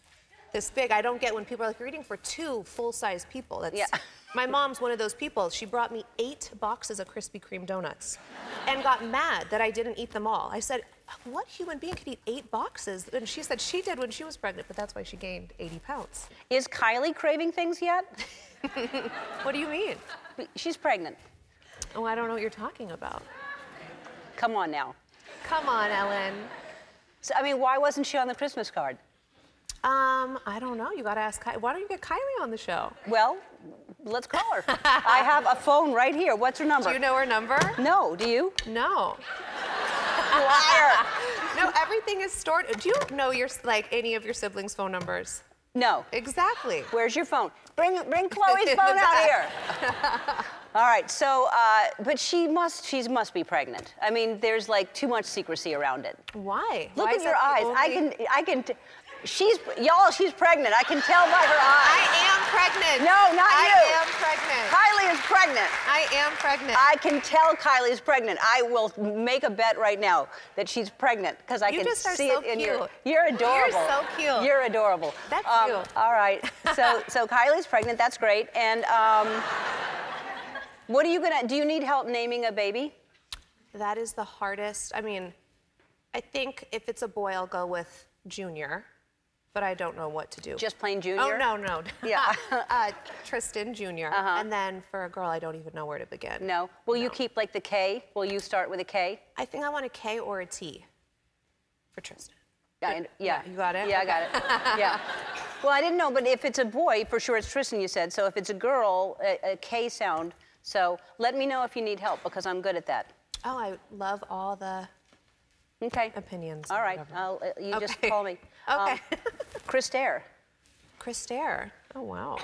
this big. I don't get when people are like, you're eating for 2 full-size people. That's, my mom's one of those people. She brought me 8 boxes of Krispy Kreme donuts and got mad that I didn't eat them all. I said, what human being could eat 8 boxes? And she said she did when she was pregnant, but that's why she gained 80 pounds. Is Kylie craving things yet? What do you mean? She's pregnant. Oh, I don't know what you're talking about. Come on now. Come on, Ellen. So, I mean, why wasn't she on the Christmas card? I don't know. You got to ask Kylie. Why don't you get Kylie on the show? Well, let's call her. I have a phone right here. What's her number? Do you know her number? No, do you? No. Liar. No, everything is stored. Do you know any of your siblings' phone numbers? No. Exactly. Where's your phone? Bring Khloé's phone out here. All right, so, but she must be pregnant. I mean, there's like too much secrecy around it. Why? Look Why at is your that eyes. I can, she's pregnant. I can tell by her eyes. I am pregnant. No, not you. I am pregnant. Kylie is pregnant. I am pregnant. I can tell Kylie is pregnant. I will make a bet right now that she's pregnant because I can see it in your. You're adorable. You're so cute. You're adorable. That's you. All right. So Kylie's pregnant. That's great. And what are you gonna? Do you need help naming a baby? That is the hardest. I mean, I think if it's a boy, I'll go with Junior. But I don't know what to do. Just plain Junior? Oh, no. Yeah. Tristan Jr. And then for a girl, I don't even know where to begin. No. Will you keep like the K? Will you start with a K? I think I want a K or a T for Tristan. Yeah. You got it? Yeah, I got it. Yeah. Well, I didn't know, but if it's a boy, for sure it's Tristan, you said. So if it's a girl, a K sound. So let me know if you need help because I'm good at that. Oh, I love all the opinions. All right. You just call me. Okay. Chris Dare. Chris Dare. Oh, wow.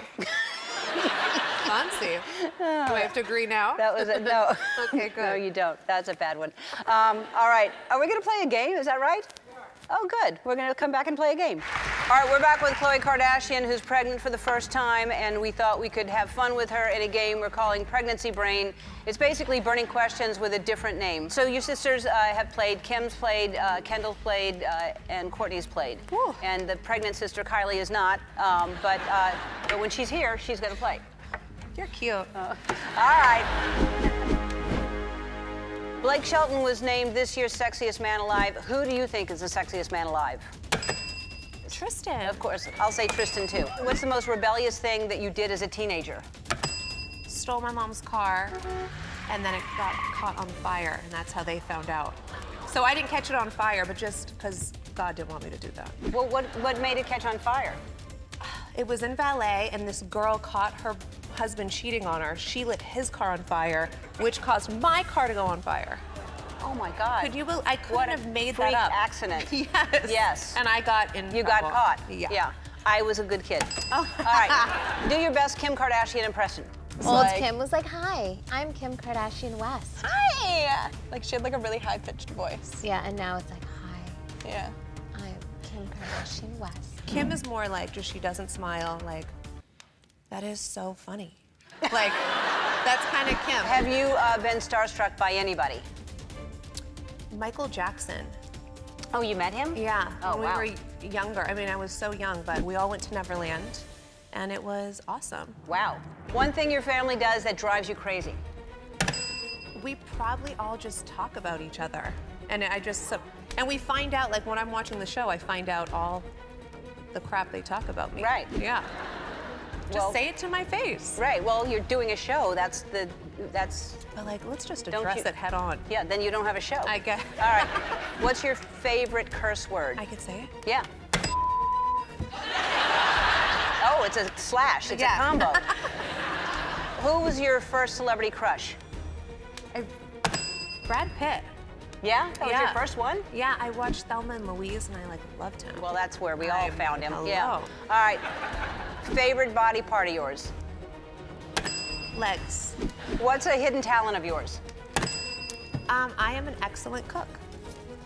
Fancy. Do I have to agree now? That was it. No. Okay, good. No, you don't. That's a bad one. All right. Are we going to play a game? Is that right? Oh, good. We're going to come back and play a game. All right, we're back with Khloé Kardashian, who's pregnant for the first time, and we thought we could have fun with her in a game we're calling Pregnancy Brain. It's basically burning questions with a different name. So your sisters have played. Kim's played, Kendall's played, and Courtney's played. Woo. And the pregnant sister, Kylie, is not. But when she's here, she's going to play. You're cute. All right. Blake Shelton was named this year's Sexiest Man Alive. Who do you think is the sexiest man alive? Tristan. Of course. I'll say Tristan, too. What's the most rebellious thing that you did as a teenager? Stole my mom's car, and then it got caught on fire, and that's how they found out. So I didn't catch it on fire, but just because God didn't want me to do that. Well, what made it catch on fire? It was in valet, and this girl caught her husband cheating on her. She lit his car on fire, which caused my car to go on fire. Oh my God! Could you believe? I couldn't have made that up. Accident. Yes. Yes. And I got in. You got caught. Yeah. Yeah. I was a good kid. Oh. All right. Do your best Kim Kardashian impression. Old Kim was like, "Hi, I'm Kim Kardashian West." Hi. Like she had like a really high-pitched voice. Yeah, and now it's like, "Hi, Yeah. I'm Kim Kardashian West." Kim is more like just she doesn't smile. Like that is so funny. Like that's kind of Kim. Have you been starstruck by anybody? Michael Jackson. Oh, you met him? Yeah. Oh, when wow. we were younger. I mean, I was so young, but we all went to Neverland, and it was awesome. Wow. One thing your family does that drives you crazy. We probably all just talk about each other, and and we find out, like when I'm watching the show, I find out all the crap they talk about me. Right. Yeah. Just say it to my face. Right. Well, you're doing a show. That's. But like, let's just address it head on. Yeah. Then you don't have a show. I guess. All right. What's your favorite curse word? I could say it. Yeah. Oh, it's a slash. It's a combo. Who was your first celebrity crush? Brad Pitt. Yeah? That was your first one? Yeah, I watched Thelma and Louise, and I loved him. Well, that's where we all found him. Hello. Yeah. All right. Favorite body part of yours? Legs. What's a hidden talent of yours? I am an excellent cook.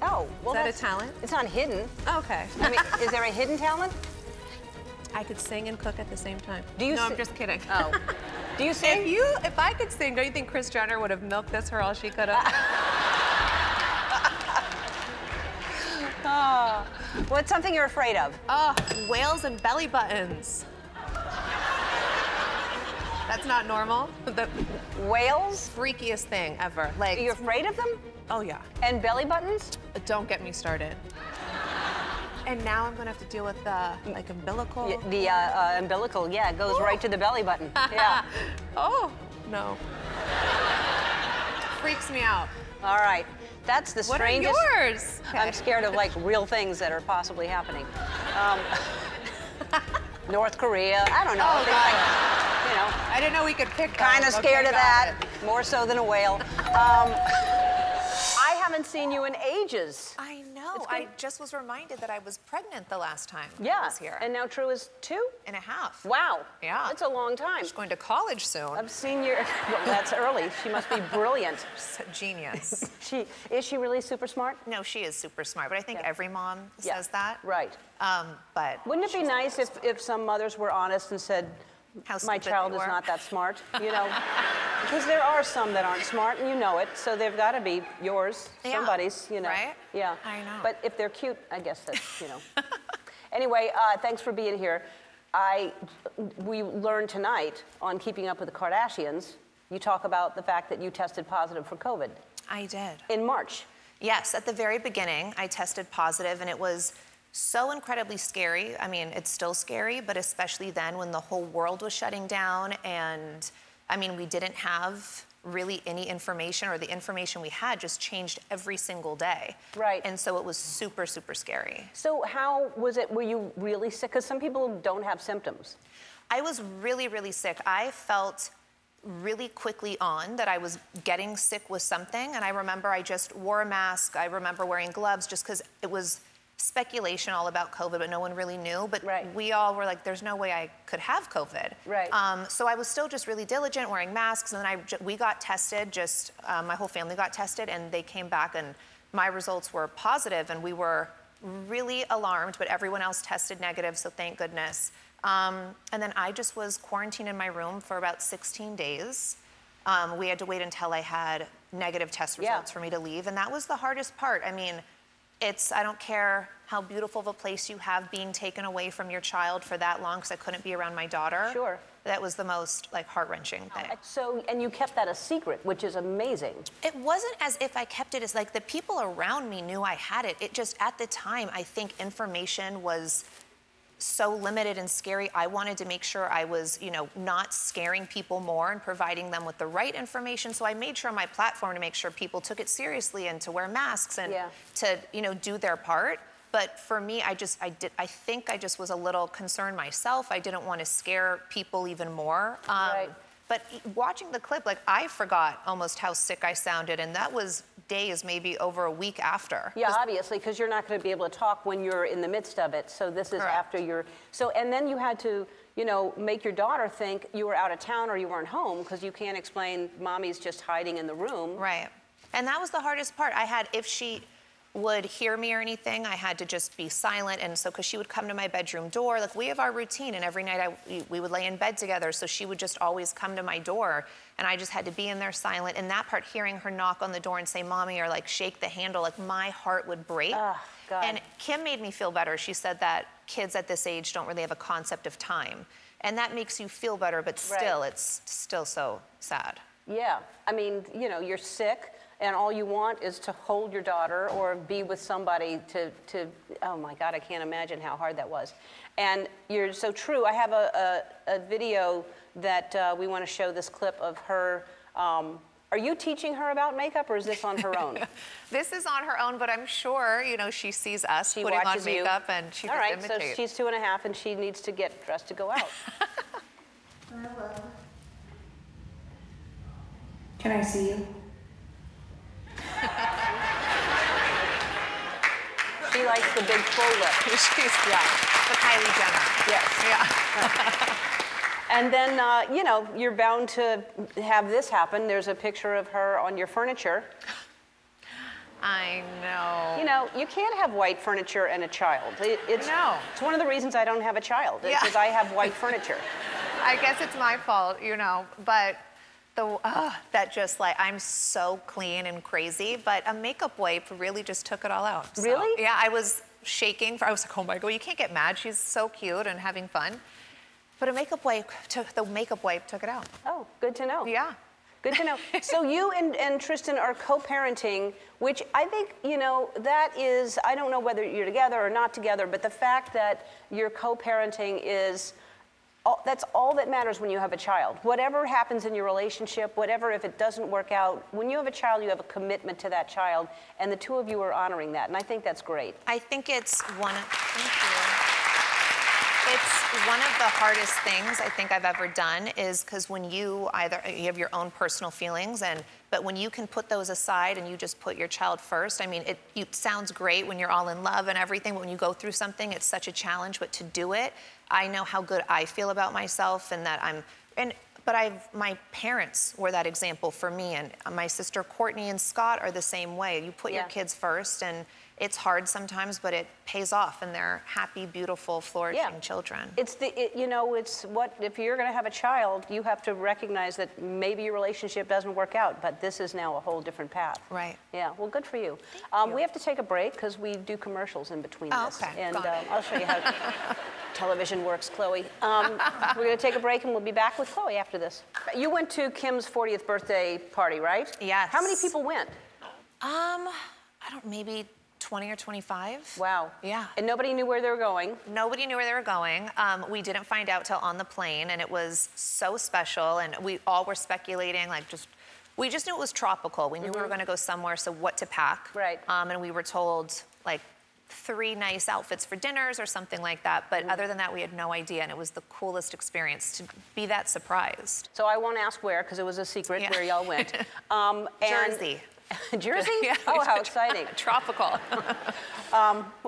Oh, well, is that a talent? It's not hidden. Okay. I mean, is there a hidden talent? I could sing and cook at the same time. Do you? No, I'm just kidding. Oh. Do you sing? If I could sing, don't you think Kris Jenner would have milked this for all she could have? Oh. What's something you're afraid of? Oh, whales and belly buttons. That's not normal. The whales? Freakiest thing ever. Like, are you afraid of them? Oh yeah. And belly buttons? Don't get me started. And now I'm gonna have to deal with the umbilical. Yeah, the umbilical, yeah, it goes right to the belly button. Yeah. Oh no. Freaks me out. All right. That's the strangest. What are yours? Okay. I'm scared of like real things that are possibly happening. North Korea. I don't know. Oh, God. Like, you know. I didn't know we could pick Kind of those. scared Okay, of that, got it. more so than a whale. I haven't seen you in ages. I know. I just was reminded that I was pregnant the last time I was here. And now True is 2.5. Wow. Yeah. That's a long time. She's going to college soon. I've seen your, well, that's early. She must be brilliant. Genius. Is she really super smart? No, she is super smart, but I think every mom says that. Right. But wouldn't it be nice if some mothers were honest and said, my child is not that smart, you know? Because there are some that aren't smart, and you know it, so they've got to be yours, somebody's, you know. Right? Yeah. I know. But if they're cute, I guess that's, you know. Anyway, thanks for being here. We learned tonight on Keeping Up with the Kardashians, you talk about the fact that you tested positive for COVID. I did. In March. Yes, at the very beginning, I tested positive, and it was so incredibly scary. I mean, it's still scary, but especially then when the whole world was shutting down, and I mean, we didn't have really any information, or the information we had just changed every single day. Right. And so it was super, super scary. So how was it, were you really sick? Because some people don't have symptoms. I was really, really sick. I felt really quickly on that I was getting sick with something, and I remember I just wore a mask. I remember wearing gloves just because it was speculation all about COVID, but no one really knew. But we all were like, there's no way I could have COVID. Right. So I was still just really diligent, wearing masks, and then we got tested, my whole family got tested, and they came back, and my results were positive, and we were really alarmed, but everyone else tested negative, so thank goodness. And then I just was quarantined in my room for about 16 days. We had to wait until I had negative test results for me to leave, and that was the hardest part. I mean, I don't care how beautiful of a place you have being taken away from your child for that long, because I couldn't be around my daughter. Sure. That was the most heart-wrenching thing. So, and you kept that a secret, which is amazing. It wasn't as if I kept it as the people around me knew I had it. It just, at the time, I think information was so limited and scary. I wanted to make sure I was, not scaring people more and providing them with the right information. So I made sure on my platform to make sure people took it seriously and to wear masks and to, do their part. But for me, I think I just was a little concerned myself. I didn't want to scare people even more. But watching the clip, I forgot almost how sick I sounded, and that was days, maybe over a week after. Yeah, obviously, because you're not going to be able to talk when you're in the midst of it. So this is after you're, and then you had to, make your daughter think you were out of town or you weren't home, because you can't explain mommy's just hiding in the room. Right. And that was the hardest part. if she would hear me or anything, I had to just be silent. And so, because she would come to my bedroom door, we have our routine, and every night we would lay in bed together, so she would just always come to my door, and I just had to be in there silent. And that part, hearing her knock on the door and say, "Mommy," or shake the handle, my heart would break. Oh, God. And Kim made me feel better. She said that kids at this age don't really have a concept of time. And that makes you feel better, but still, it's still so sad. Yeah, I mean, you're sick, and all you want is to hold your daughter or be with somebody to oh my God, I can't imagine how hard that was. And you're so true. I have a video that we want to show, this clip of her. Are you teaching her about makeup, or is this on her own? This is on her own, but I'm sure, she sees us putting on makeup, and she just imitates. All right, so she's 2.5, and she needs to get dressed to go out. Can I see you? She likes the big full lip. She's, the Kylie Jenner. Yes. Yeah. And then, you're bound to have this happen. There's a picture of her on your furniture. I know. You can't have white furniture and a child. It's one of the reasons I don't have a child, because I have white furniture. I guess it's my fault, but that just I'm so clean and crazy, but a makeup wipe really just took it all out. So, really? Yeah, I was shaking. I was like, oh my God, you can't get mad. She's so cute and having fun. But the makeup wipe took it out. Oh, good to know. Yeah. Good to know. So you and Tristan are co-parenting, which I think, that is, I don't know whether you're together or not together, but the fact that you're co-parenting is, that's all that matters when you have a child. Whatever happens in your relationship, if it doesn't work out, when you have a child, you have a commitment to that child, and the two of you are honoring that, and I think that's great. I think it's one. Thank you. It's one of the hardest things I think I've ever done is because when you have your own personal feelings, but when you can put those aside and you just put your child first, I mean, it sounds great when you're all in love and everything, but when you go through something, it's such a challenge, but to do it, I know how good I feel about myself and that my parents were that example for me, and my sister Courtney and Scott are the same way. You put your kids first, and it's hard sometimes, but it pays off, and they're happy, beautiful, flourishing children. It's it's what, if you're gonna have a child, you have to recognize that maybe your relationship doesn't work out, but this is now a whole different path. Right. Yeah, well, good for you. We have to take a break because we do commercials in between this. Okay. And I'll show you how television works, Khloé. We're gonna take a break and we'll be back with Khloé after this. You went to Kim's 40th birthday party, right? Yes. How many people went? Maybe 20 or 25. Wow. Yeah. And nobody knew where they were going? Nobody knew where they were going. We didn't find out till on the plane, and it was so special, and we all were speculating, we just knew it was tropical. We knew we were gonna go somewhere, so what to pack. Right. And we were told, 3 nice outfits for dinners or something like that, but other than that, we had no idea, and it was the coolest experience to be that surprised. So I won't ask where, because it was a secret where y'all went. Jersey. Jersey? Yeah, oh, how exciting. Tropical.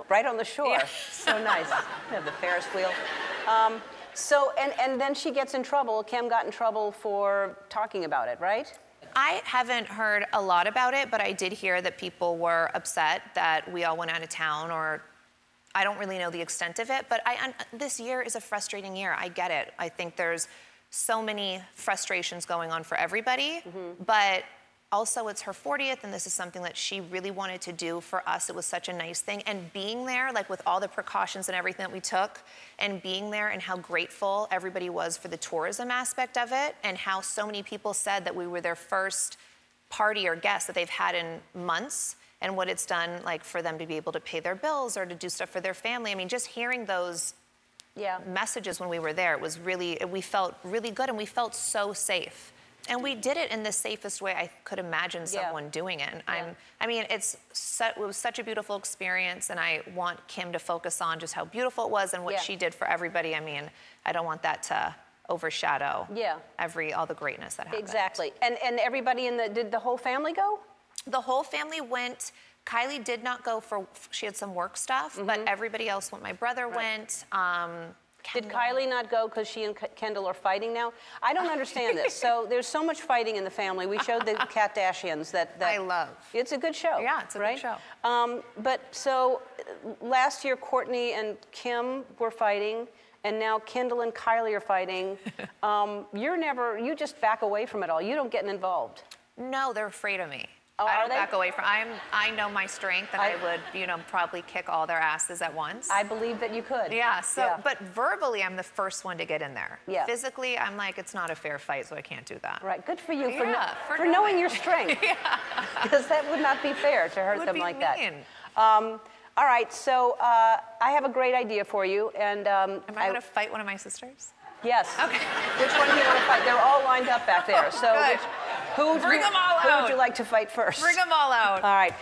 Right on the shore. Yeah. So nice. You have the Ferris wheel. And then she gets in trouble. Kim got in trouble for talking about it, right? I haven't heard a lot about it, but I did hear that people were upset that we all went out of town, or I don't really know the extent of it, but this year is a frustrating year. I get it. I think there's so many frustrations going on for everybody, but also it's her 40th, and this is something that she really wanted to do for us. It was such a nice thing, and being there, with all the precautions and everything that we took, and being there and how grateful everybody was for the tourism aspect of it, and how so many people said that we were their first party or guest that they've had in months, and what it's done for them to be able to pay their bills or to do stuff for their family. I mean, just hearing those messages when we were there, we felt really good, and we felt so safe. And we did it in the safest way I could imagine someone doing it. And it was such a beautiful experience, and I want Kim to focus on just how beautiful it was and what she did for everybody. I mean, I don't want that to overshadow all the greatness that happened. Exactly. And everybody did the whole family go? The whole family went. Kylie did not go she had some work stuff, but everybody else went. My brother went. Did Kylie not go because she and Kendall are fighting now? I don't understand this. So there's so much fighting in the family. We showed the Kardashians that I love. It's a good show. Yeah, it's a good show. But so last year, Courtney and Kim were fighting, and now Kendall and Kylie are fighting. You just back away from it all. You don't get involved. No, they're afraid of me. Oh, I don't back away from. I know my strength, and I would, probably kick all their asses at once. I believe that you could. Yeah. But verbally, I'm the first one to get in there. Yeah. Physically, I'm it's not a fair fight, so I can't do that. Right. Good for you for knowing your strength. Because that would not be fair to hurt them like that. All right. So I have a great idea for you, and am I going to fight one of my sisters? Yes. Okay. Which one do you want to fight? They're all lined up back there. So Bring them all out. Who would you like to fight first? Bring them all out. All right.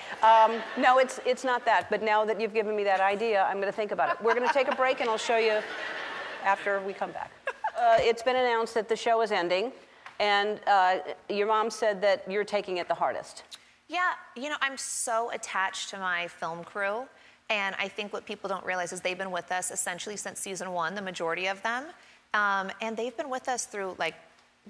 No, it's not that. But now that you've given me that idea, I'm going to think about it. We're going to take a break, and I'll show you after we come back. It's been announced that the show is ending, and your mom said that you're taking it the hardest. Yeah. I'm so attached to my film crew, and I think what people don't realize is they've been with us essentially since season 1, the majority of them. And they've been with us through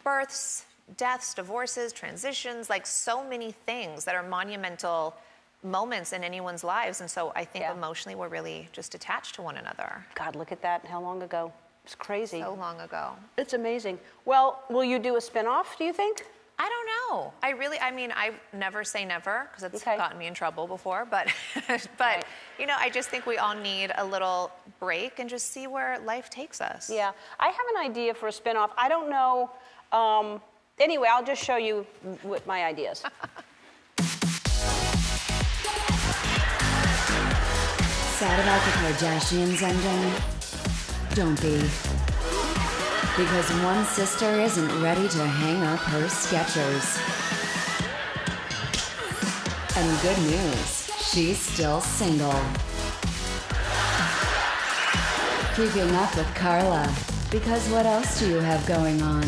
births, deaths, divorces, transitions, so many things that are monumental moments in anyone's lives. And so I think emotionally we're really just attached to one another. God, look at that. How long ago? It's crazy. So long ago. It's amazing. Well, will you do a spinoff, do you think? I don't know. I never say never, because it's gotten me in trouble before, but I just think we all need a little break and just see where life takes us. Yeah, I have an idea for a spinoff. I don't know. Anyway, I'll just show you what my ideas. Sad about the Kardashians ending? Don't be. Because one sister isn't ready to hang up her Skechers. And good news, she's still single. Keeping up with Carla. Because what else do you have going on?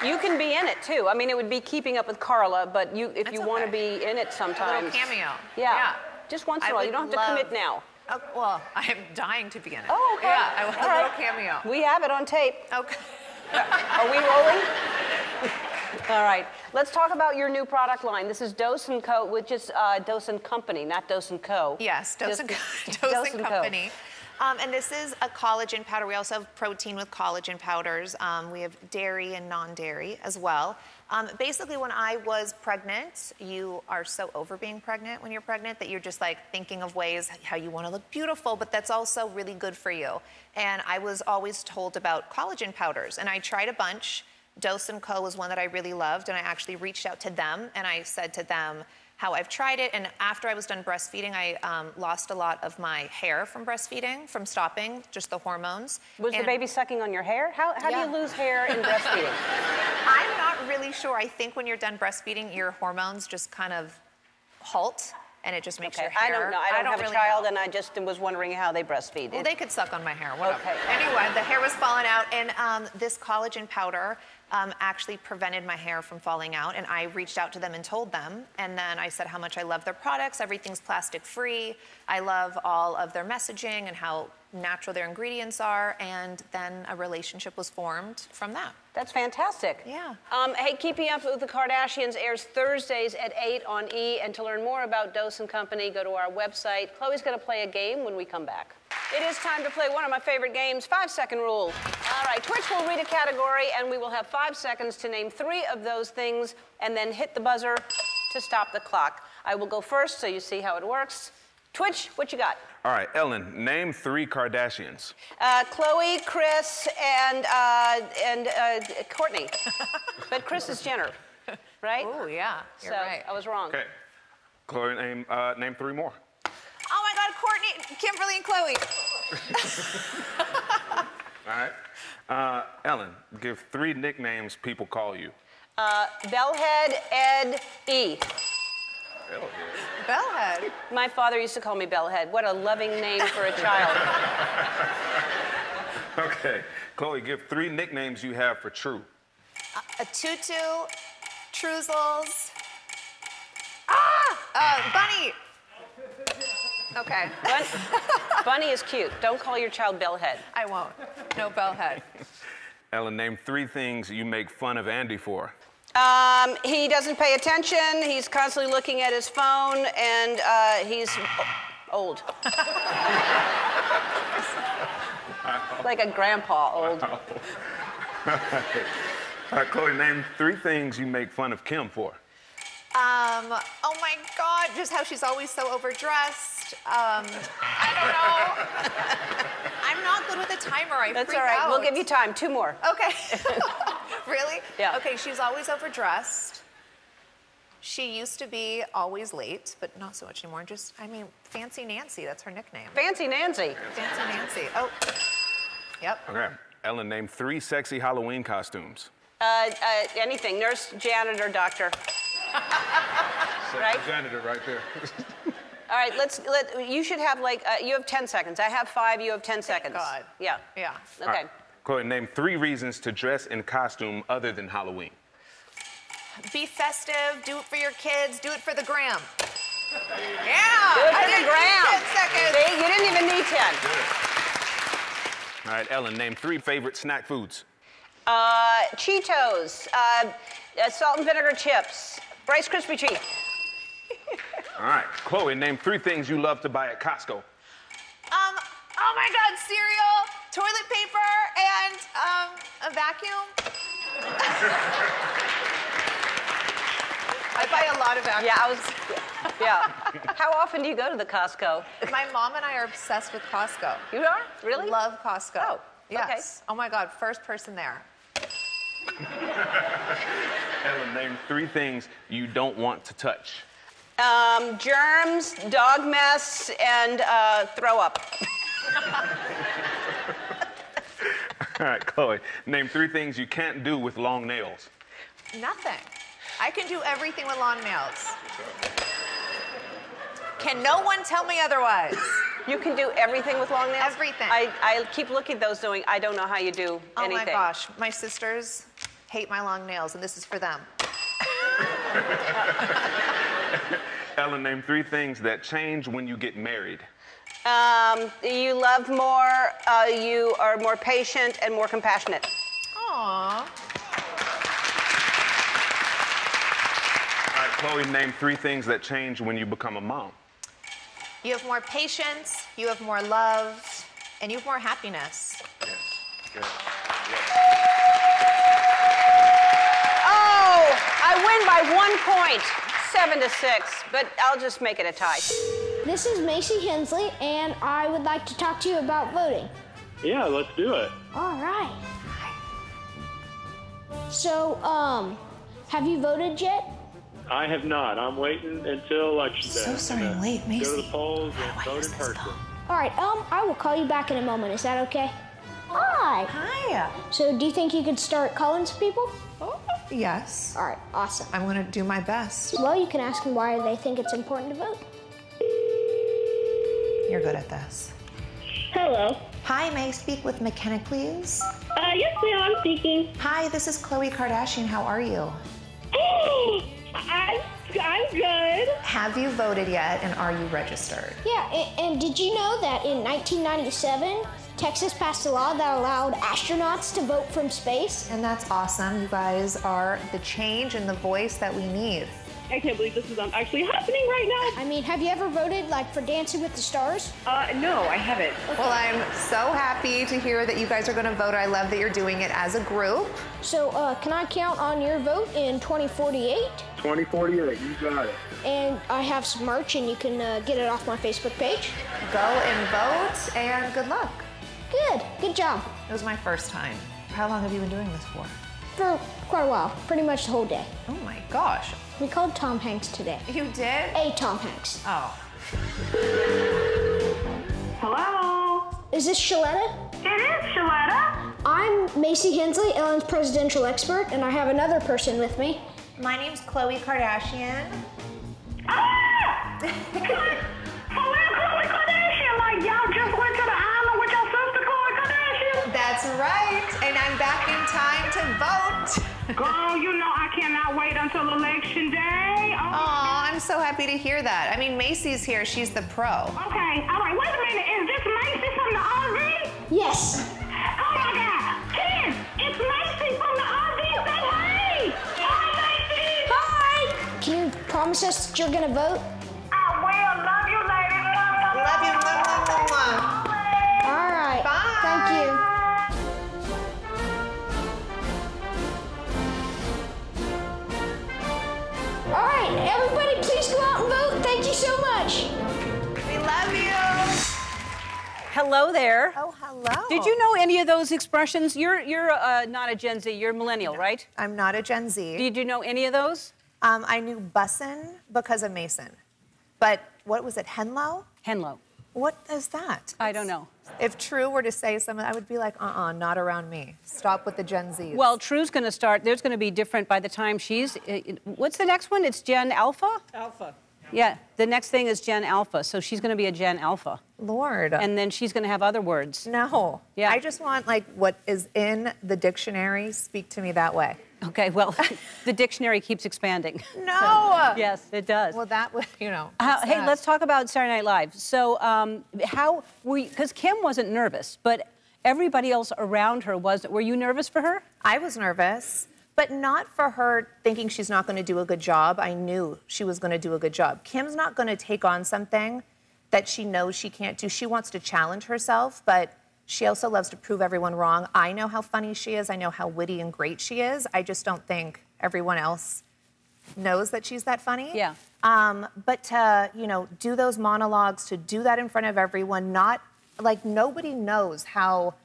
You can be in it too. I mean, it would be Keeping Up with Carla, but if you want to be in it sometimes. A little cameo. Yeah. Just once in a while. You don't have to commit now. Oh, well, I am dying to be in it. Oh, okay. Yeah, I want a little cameo. We have it on tape. Okay. Are we rolling? All right. Let's talk about your new product line. This is Dose & Co., which is Dose & Company, not Dose & Co. Yes, Dose & Company. And this is a collagen powder. We also have protein with collagen powders. We have dairy and non-dairy as well. Basically, when I was pregnant, you are so over being pregnant when you're pregnant that you're just like thinking of ways how you want to look beautiful, but that's also really good for you. And I was always told about collagen powders, and I tried a bunch. Dose & Co. was one that I really loved, and I actually reached out to them, and I said to them how I've tried it. And after I was done breastfeeding, I lost a lot of my hair from breastfeeding, from stopping, just the hormones. Was the baby sucking on your hair? How do you lose hair in breastfeeding? I'm not really sure. I think when you're done breastfeeding, your hormones just kind of halt, and it just makes your hair. I don't know. I don't have really a child, know. and I just was wondering how they breastfeed. Well, they could suck on my hair. Whatever. Okay. Anyway, the hair was falling out, and this collagen powder actually prevented my hair from falling out, and I reached out to them and told them, and then I said how much I love their products. Everything's plastic free. I love all of their messaging and how natural their ingredients are, and then a relationship was formed from that. That's fantastic. Yeah. Hey, Keeping Up with the Kardashians airs Thursdays at 8 on E, and to learn more about Dose & Company, go to our website. Chloe's going to play a game when we come back. It is time to play one of my favorite games, 5-second rule. All right, Twitch will read a category, and we will have 5 seconds to name 3 of those things, and then hit the buzzer to stop the clock. I will go first, so you see how it works. Twitch, what you got? All right, Ellen, name 3 Kardashians. Khloé, Kris, and Kourtney. But Kris is Jenner, right? Oh, yeah, you're right. I was wrong. Okay. Khloé, name 3 more. Oh my God, Kourtney, Kimberly, and Khloé. All right. Ellen, give 3 nicknames people call you. Bellhead, Ed, E. Bellhead? My father used to call me Bellhead. What a loving name for a child. Okay. Khloé, give 3 nicknames you have for True. A tutu, Truzzles. Bunny. Okay. Bunny is cute. Don't call your child Bellhead. I won't. No Bellhead. Ellen, name 3 things you make fun of Andy for. He doesn't pay attention. He's constantly looking at his phone, and he's old. Like a grandpa old. All right, Khloé, name 3 things you make fun of Kim for. Oh my God, just how she's always so overdressed. I don't know. I'm not good with a timer. I That's freak all right. out. We'll give you time. 2 more. Okay. Really? Yeah. Okay, she's always overdressed. She used to be always late, but not so much anymore. Just, I mean, Fancy Nancy, that's her nickname. Fancy Nancy. Fancy Nancy. Oh. Yep. Okay. Ellen, name 3 sexy Halloween costumes. Anything. Nurse, janitor, doctor. Right? Janitor right there. All right, you should have you have 10 seconds. I have 5, you have 10 seconds. God. Yeah. Yeah. Okay. Right. Khloé, name 3 reasons to dress in costume other than Halloween. Be festive, do it for your kids, do it for the gram. Yeah! Do it for the gram. 10 seconds. See, you didn't even need 10. All right, Ellen, name 3 favorite snack foods. Cheetos, salt and vinegar chips, Rice Krispie treat. All right, Khloé, name 3 things you love to buy at Costco. Oh my God, cereal, toilet paper, and a vacuum. I buy a lot of vacuums. Yeah, How often do you go to the Costco? My mom and I are obsessed with Costco. You are? Really? Love Costco. Oh, yes. okay. Oh my God, first person there. Ellen, name 3 things you don't want to touch. Germs, dog mess, and throw up. All right, Khloé, name 3 things you can't do with long nails. Nothing. I can do everything with long nails. Can no one tell me otherwise? You can do everything with long nails? Everything. I keep looking at those doing, I don't know how you do anything. Oh my gosh, my sisters hate my long nails, and this is for them. Ellen, name 3 things that change when you get married. You love more, you are more patient and more compassionate. Aww. All right, Khloé, name 3 things that change when you become a mom. You have more patience, you have more love, and you have more happiness. Yes. Good. Oh, I win by 1 point, 7-6, but I'll just make it a tie. This is Macy Hensley, and I would like to talk to you about voting. Yeah, let's do it. All right. So, have you voted yet? I have not. I'm waiting until election day. So sorry I'm late, Macy. Go to the polls and vote in person. All right, I will call you back in a moment. Is that okay? Hi. Hi. So, do you think you could start calling some people? Oh, yes. All right, awesome. I'm going to do my best. Well, you can ask them why they think it's important to vote. You're good at this. Hello. Hi, may I speak with McKenna, please? Yes, ma'am, I'm speaking. Hi, this is Khloé Kardashian. How are you? I'm good. Have you voted yet, and are you registered? Yeah, and did you know that in 1997, Texas passed a law that allowed astronauts to vote from space? And that's awesome. You guys are the change and the voice that we need. I can't believe this is actually happening right now. I mean, have you ever voted, like, for Dancing with the Stars? No, I haven't. Okay. Well, I'm so happy to hear that you guys are going to vote. I love that you're doing it as a group. So, can I count on your vote in 2048? 2048, you got it. And I have some merch, and you can get it off my Facebook page. Go and vote, and good luck. Good job. It was my first time. How long have you been doing this for? For quite a while, pretty much the whole day. Oh my gosh. We called Tom Hanks today. You did? A Tom Hanks. Oh. Hello? Is this Shaletta? It is Shaletta. I'm Macy Hensley, Ellen's presidential expert, and I have another person with me. My name's Khloé Kardashian. Ah! Khloé Kardashian, like y'all just went to the island with your sister Khloé Kardashian? That's right, and I'm back in time to vote. Girl, you know I cannot wait until election day. Aw, I'm so happy to hear that. I mean, Macy's here, she's the pro. Okay, all right, wait a minute, is this Macy from the RV? Yes. Oh my God, Ken, it's Macy from the RV, say hey! Hi, Macy! Hi! Can you promise us that you're gonna vote? I will, love you, lady. Love you, love. All right. Bye. Thank you. All right, everybody, please go out and vote. Thank you so much. We love you. Hello there. Oh, hello. Did you know any of those expressions? You're not a Gen Z, you're millennial, right? I'm not a Gen Z. Did you know any of those? I knew bussin' because of Mason. But what was it, Henlo? Henlo. What is that? I don't know. If True were to say something, I would be like, not around me. Stop with the Gen Zs. Well, True's going to start. There's going to be different by the time she's... what's the next one? It's Gen Alpha? Alpha. Yeah, the next thing is Gen Alpha, so she's going to be a Gen Alpha. Lord. And then she's going to have other words. No. Yeah. I just want, like, what is in the dictionary, speak to me that way. Okay, well, the dictionary keeps expanding. No! So, yes, it does. Well, that would, you know. Hey, let's talk about Saturday Night Live. So, how were you, because Kim wasn't nervous, but everybody else around her was. Were you nervous for her? I was nervous, but not for her thinking she's not going to do a good job. I knew she was going to do a good job. Kim's not going to take on something that she knows she can't do. She wants to challenge herself, but she also loves to prove everyone wrong. I know how funny she is. I know how witty and great she is. I just don't think everyone else knows that she's that funny. Yeah. But to, you know, do those monologues, to do that in front of everyone, not, like, nobody knows how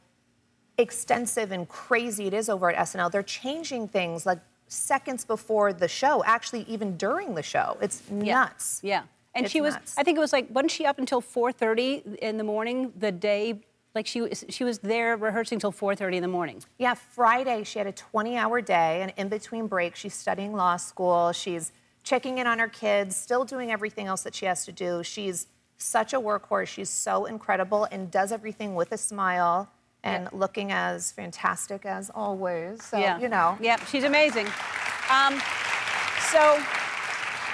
extensive and crazy it is over at SNL. They're changing things, like, seconds before the show, actually even during the show. It's nuts. Yeah. And it's she was, nuts. I think it was like, wasn't she up until 4:30 in the morning the day Like she was there rehearsing till 4:30 in the morning. Yeah, Friday she had a 20-hour day, and in between breaks she's studying law school. She's checking in on her kids, still doing everything else that she has to do. She's such a workhorse. She's so incredible and does everything with a smile and looking as fantastic as always. So, you know. Yeah, she's amazing. So,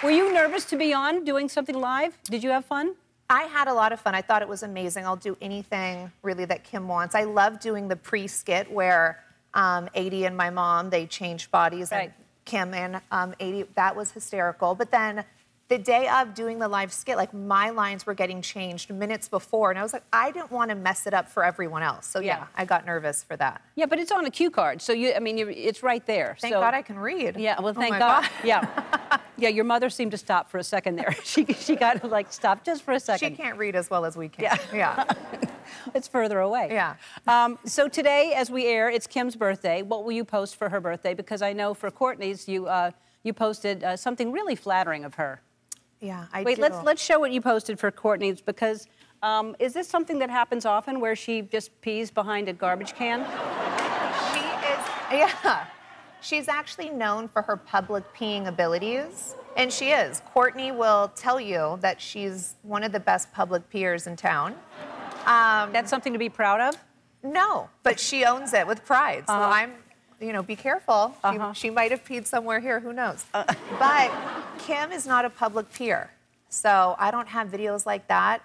were you nervous to be on doing something live? Did you have fun? I had a lot of fun. I thought it was amazing. I'll do anything really that Kim wants. I love doing the pre-skit where 80 and my mom, they changed bodies. Right. And Kim and 80, that was hysterical. But then the day of doing the live skit, like my lines were getting changed minutes before. And I was like, I didn't want to mess it up for everyone else. So yeah, I got nervous for that. Yeah, but it's on a cue card. So it's right there. Thank God I can read. Yeah, well, thank my God. Yeah. Yeah, your mother seemed to stop for a second there. She got to like stop just for a second. She can't read as well as we can. Yeah. Yeah. It's further away. Yeah. So today, as we air, it's Kim's birthday. What will you post for her birthday? Because I know for Courtney's, you posted something really flattering of her. Yeah, I Wait, do. let's show what you posted for Courtney's, because is this something that happens often where she just pees behind a garbage can? She is, yeah. She's actually known for her public peeing abilities, and she is. Courtney will tell you that she's one of the best public peers in town. That's something to be proud of? No, but she owns it with pride. So I'm, be careful. She might have peed somewhere here, who knows? But Kim is not a public peer, so I don't have videos like that.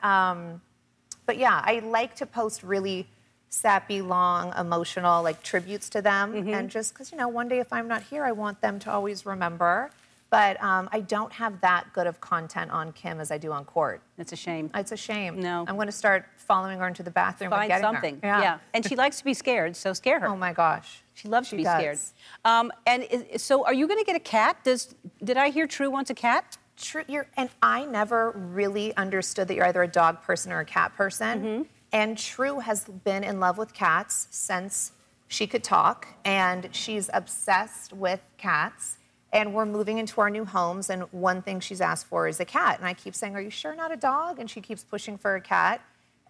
But yeah, I like to post really sappy, long, emotional, like tributes to them. And just because, one day if I'm not here, I want them to always remember. But I don't have that good of content on Kim as I do on Court. It's a shame. It's a shame. No. I'm going to start following her into the bathroom and Find getting something. her. Yeah. And she likes to be scared, so scare her. Oh my gosh. She loves to be does. scared. So are you going to get a cat? Did I hear True wants a cat? True, and I never really understood that you're either a dog person or a cat person. And True has been in love with cats since she could talk, and she's obsessed with cats. And we're moving into our new homes, and one thing she's asked for is a cat. And I keep saying, are you sure not a dog? And she keeps pushing for a cat.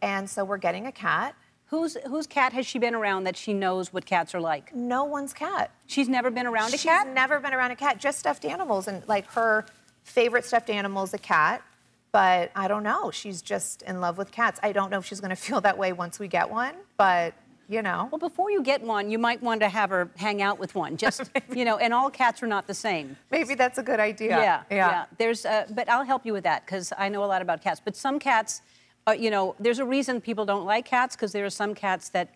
And so we're getting a cat. Whose cat has she been around that she knows what cats are like? No one's cat. She's never been around a cat? She's never been around a cat, just stuffed animals. And like her favorite stuffed animal is a cat. But I don't know. She's just in love with cats. I don't know if she's going to feel that way once we get one, but Well, before you get one, you might want to have her hang out with one. Just, and all cats are not the same. Maybe that's a good idea. Yeah. But I'll help you with that because I know a lot about cats. But some cats, there's a reason people don't like cats because there are some cats that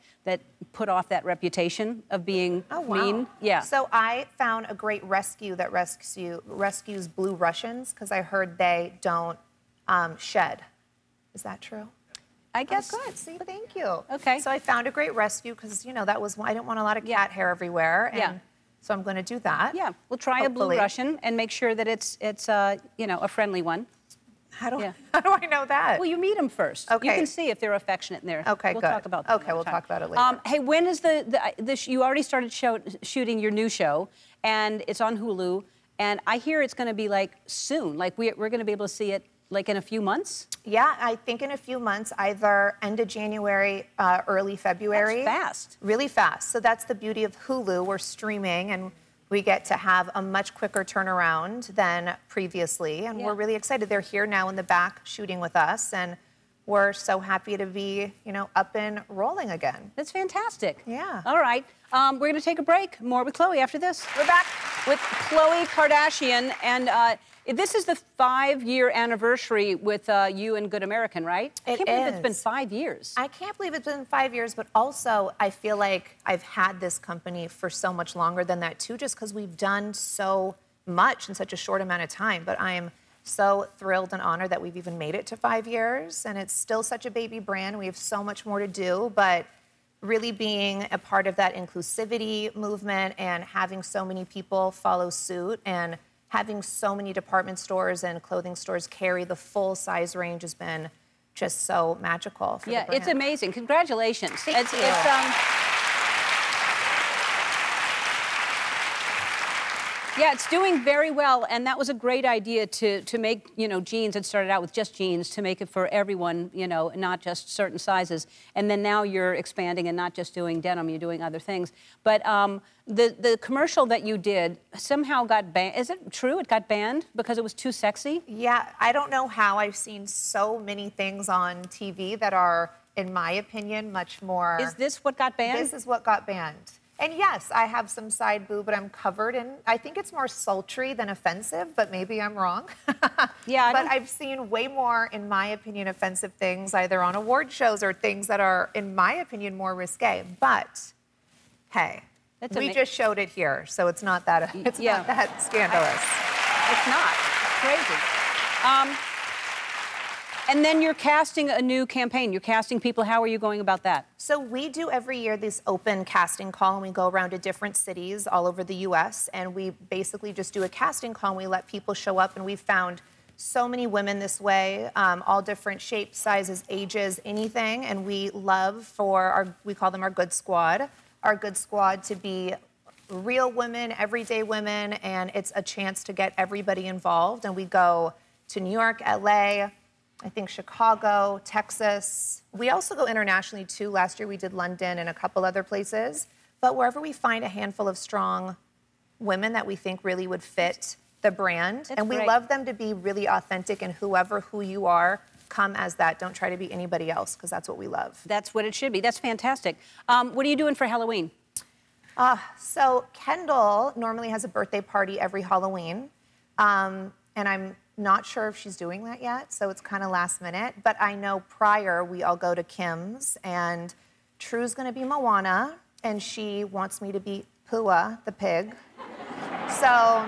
put off that reputation of being mean. Yeah. So I found a great rescue that rescues blue Russians because I heard they don't shed. Is that true? I guess. Oh, good. See, thank you. Okay. So I found a gregreat rescue because, that was, I didn't want a lot of cat hair everywhere. And so I'm going to do that. Yeah. We'll try a blue Russian and make sure that it's a friendly one. How do I know that? Well, you meet them first. Okay. You can see if they're affectionate in there. Okay, we'll good. Talk about that. Okay, we'll talk about it later. Hey, when is you already started shooting your new show, and it's on Hulu, and I hear it's going to be like soon. Like we're going to be able to see it like in a few months? Yeah, I think in a few months, either end of January, early February. That's fast. Really fast. So that's the beauty of Hulu. We're streaming, and we get to have a much quicker turnaround than previously. And we're really excited. They're here now in the back shooting with us, and we're so happy to be, up and rolling again. That's fantastic. Yeah. All right. We're going to take a break. More with Khloé after this. We're back with Khloé Kardashian, and this is the 5-year anniversary with you and Good American, right? I can't believe it's been 5 years. I can't believe it's been 5 years, but also I feel like I've had this company for so much longer than that too, just because we've done so much in such a short amount of time. But I'm so thrilled and honored that we've even made it to 5 years, and it's still such a baby brand. We have so much more to do, but really being a part of that inclusivity movement and having so many people follow suit and having so many department stores and clothing stores carry the full size range has been just so magical for the brand. It's amazing. Congratulations. Thank you. Yeah, it's doing very well, and that was a great idea to make, you know, jeans. It started out with just jeans to make it for everyone, you know, not just certain sizes. And then now you're expanding and not just doing denim, you're doing other things. But the commercial that you did somehow got banned. Is it true it got banned because it was too sexy? Yeah, I don't know how. I've seen so many things on TV that are, in my opinion, much more... Is this what got banned? This is what got banned. And yes, I have some side boob, but I'm covered in... I think it's more sultry than offensive, but maybe I'm wrong. Yeah, but I've seen way more, in my opinion, offensive things, either on award shows or things that are, in my opinion, more risque. But, hey, we just showed it here, so it's not that, not that scandalous. It's not. It's crazy. And then you're casting a new campaign. You're casting people. How are you going about that? So we do every year this open casting call, and we go around to different cities all over the U.S., and we basically just do a casting call, and we let people show up, and we found so many women this way, all different shapes, sizes, ages, anything, and we love for our, we call them our good squad to be real women, everyday women, and it's a chance to get everybody involved, and we go to New York, L.A., I think Chicago, Texas. We also go internationally, too. Last year, we did London and a couple other places. But wherever we find a handful of strong women that we think really would fit the brand, and we love them to be really authentic, and who you are, come as that. Don't try to be anybody else, because that's what we love. That's what it should be. That's fantastic. What are you doing for Halloween? So Kendall normally has a birthday party every Halloween, and I'm not sure if she's doing that yet, so it's kind of last minute. But I know prior, we all go to Kim's, and True's going to be Moana, and she wants me to be Pua, the pig. So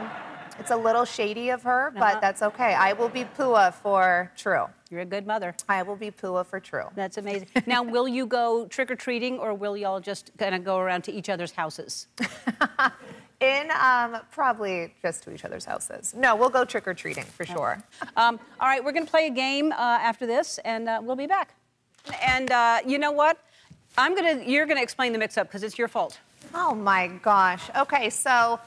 it's a little shady of her, but that's okay. I will be Pua for True. You're a good mother. I will be Pua for True. That's amazing. Now, will you go trick-or-treating, or will y'all just kind of go around to each other's houses? Probably just to each other's houses. No, we'll go trick-or-treating for sure. All right, we're going to play a game after this, and we'll be back. And you know what? You're going to explain the mix-up, because it's your fault. Oh, my gosh. Okay, so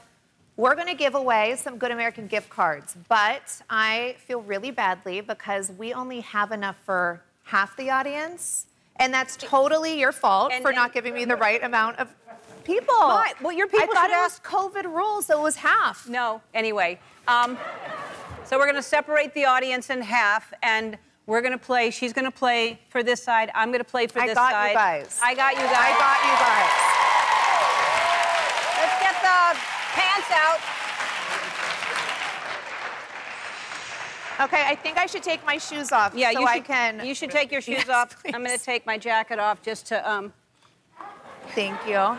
we're going to give away some Good American gift cards, but I feel really badly because we only have enough for half the audience, and that's totally your fault for not giving me the right amount of people. Why? Well, your people I thought it was COVID rules, so it was half. No, anyway. So we're going to separate the audience in half, and we're going to play. She's going to play for this side. I'm going to play for this side. I got you guys. I got you guys. I got you guys. Let's get the pants out. Okay, I think I should take my shoes off Yeah, so I can... You should take your shoes off. Please. I'm going to take my jacket off just to... Thank you.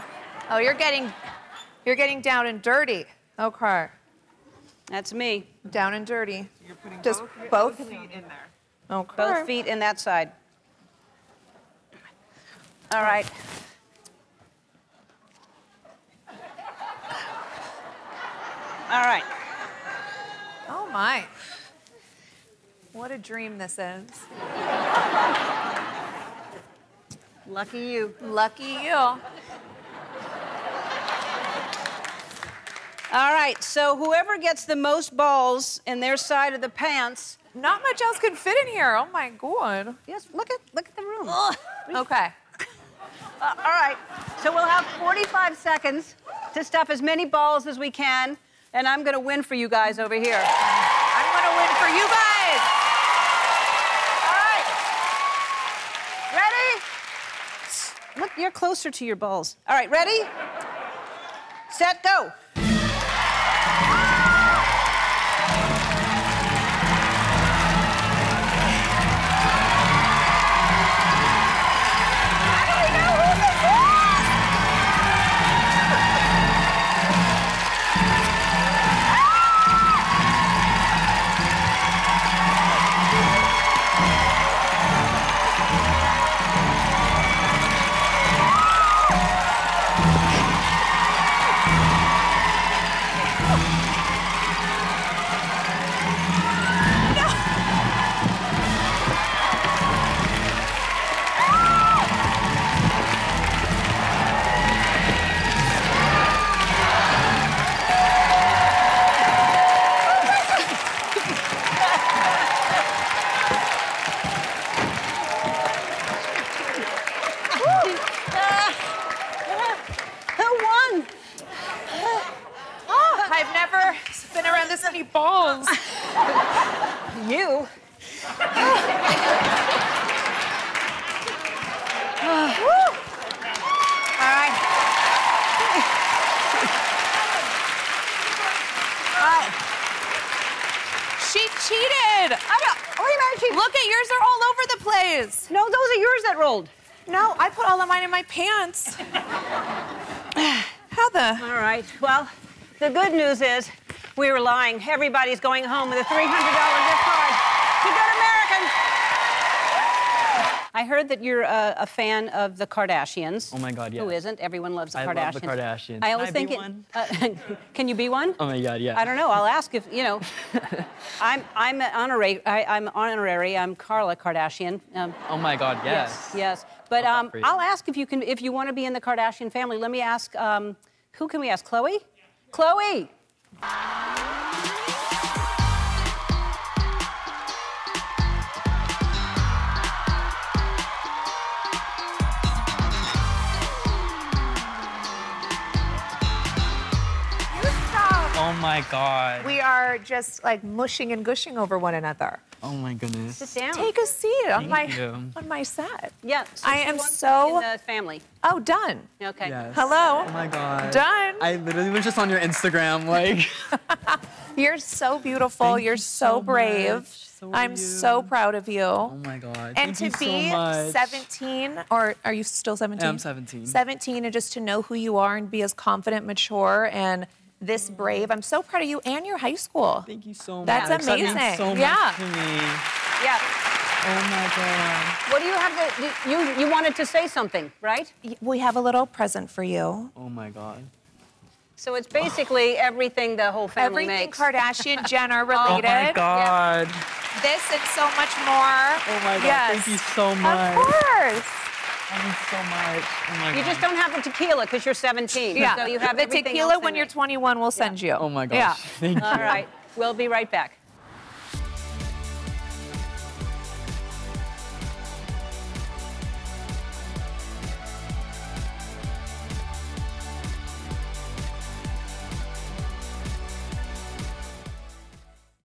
Oh, you're getting down and dirty. Okay. That's me. Down and dirty. You're putting just both feet in there. Okay. Both feet in that side. All right. All right. Oh, my. What a dream this is. Lucky you. Lucky you. All right, so whoever gets the most balls in their side of the pants. Not much else can fit in here. Oh my God. Yes, look at the room. Okay. All right, so we'll have 45 seconds to stuff as many balls as we can, and I'm going to win for you guys over here. I'm going to win for you guys. All right. Ready? Look, you're closer to your balls. All right, ready? Set, go. you. All right. She cheated. Wait a minute, Look at yours are all over the place. No, those are yours that rolled. No, I put all of mine in my pants. How the? All right. Well, the good news is we were lying. Everybody's going home with a $300 gift card to Good American. I heard that you're a fan of the Kardashians. Oh my God, yes. Who isn't? Everyone loves the Kardashians. I love the Kardashians. I always Can I think be one? Can you be one? Oh my God, yeah. I don't know. I'll ask if you know. I'm honorary. I'm Carla Kardashian. Oh my God, yes. Yes. But I'll ask if you want to be in the Kardashian family. Let me ask. Who can we ask? Khloé? Khloé. Oh my God. We are just like mushing and gushing over one another. Oh my goodness. Sit down. Take a seat on Thank my set. Yeah. I am so in the family. Oh, done. Okay. Yes. Hello. Oh my God. Done. I literally was just on your Instagram, like. You're so beautiful. You're so brave. I'm so proud of you. Oh my God. And Thank to you be so much. 17, or are you still 17? I'm 17. 17, and just to know who you are and be as confident, mature, and this brave. I'm so proud of you and your high school. Thank you so much. That's amazing. That means so much to me. Yeah. Oh my God. What do you have to? You wanted to say something, right? We have a little present for you. Oh my God. So it's basically everything the whole family Everything makes. Kardashian, Jenner related. Oh my God. Yeah. This and so much more. Oh my God. Yes. Thank you so much. Of course. Thank you so much. Oh my God. You just don't have the tequila because you're 17. Yeah. So you have the everything tequila else when in you're it. 21 we'll send you. Oh my gosh. Yeah. Thank you. All right. We'll be right back.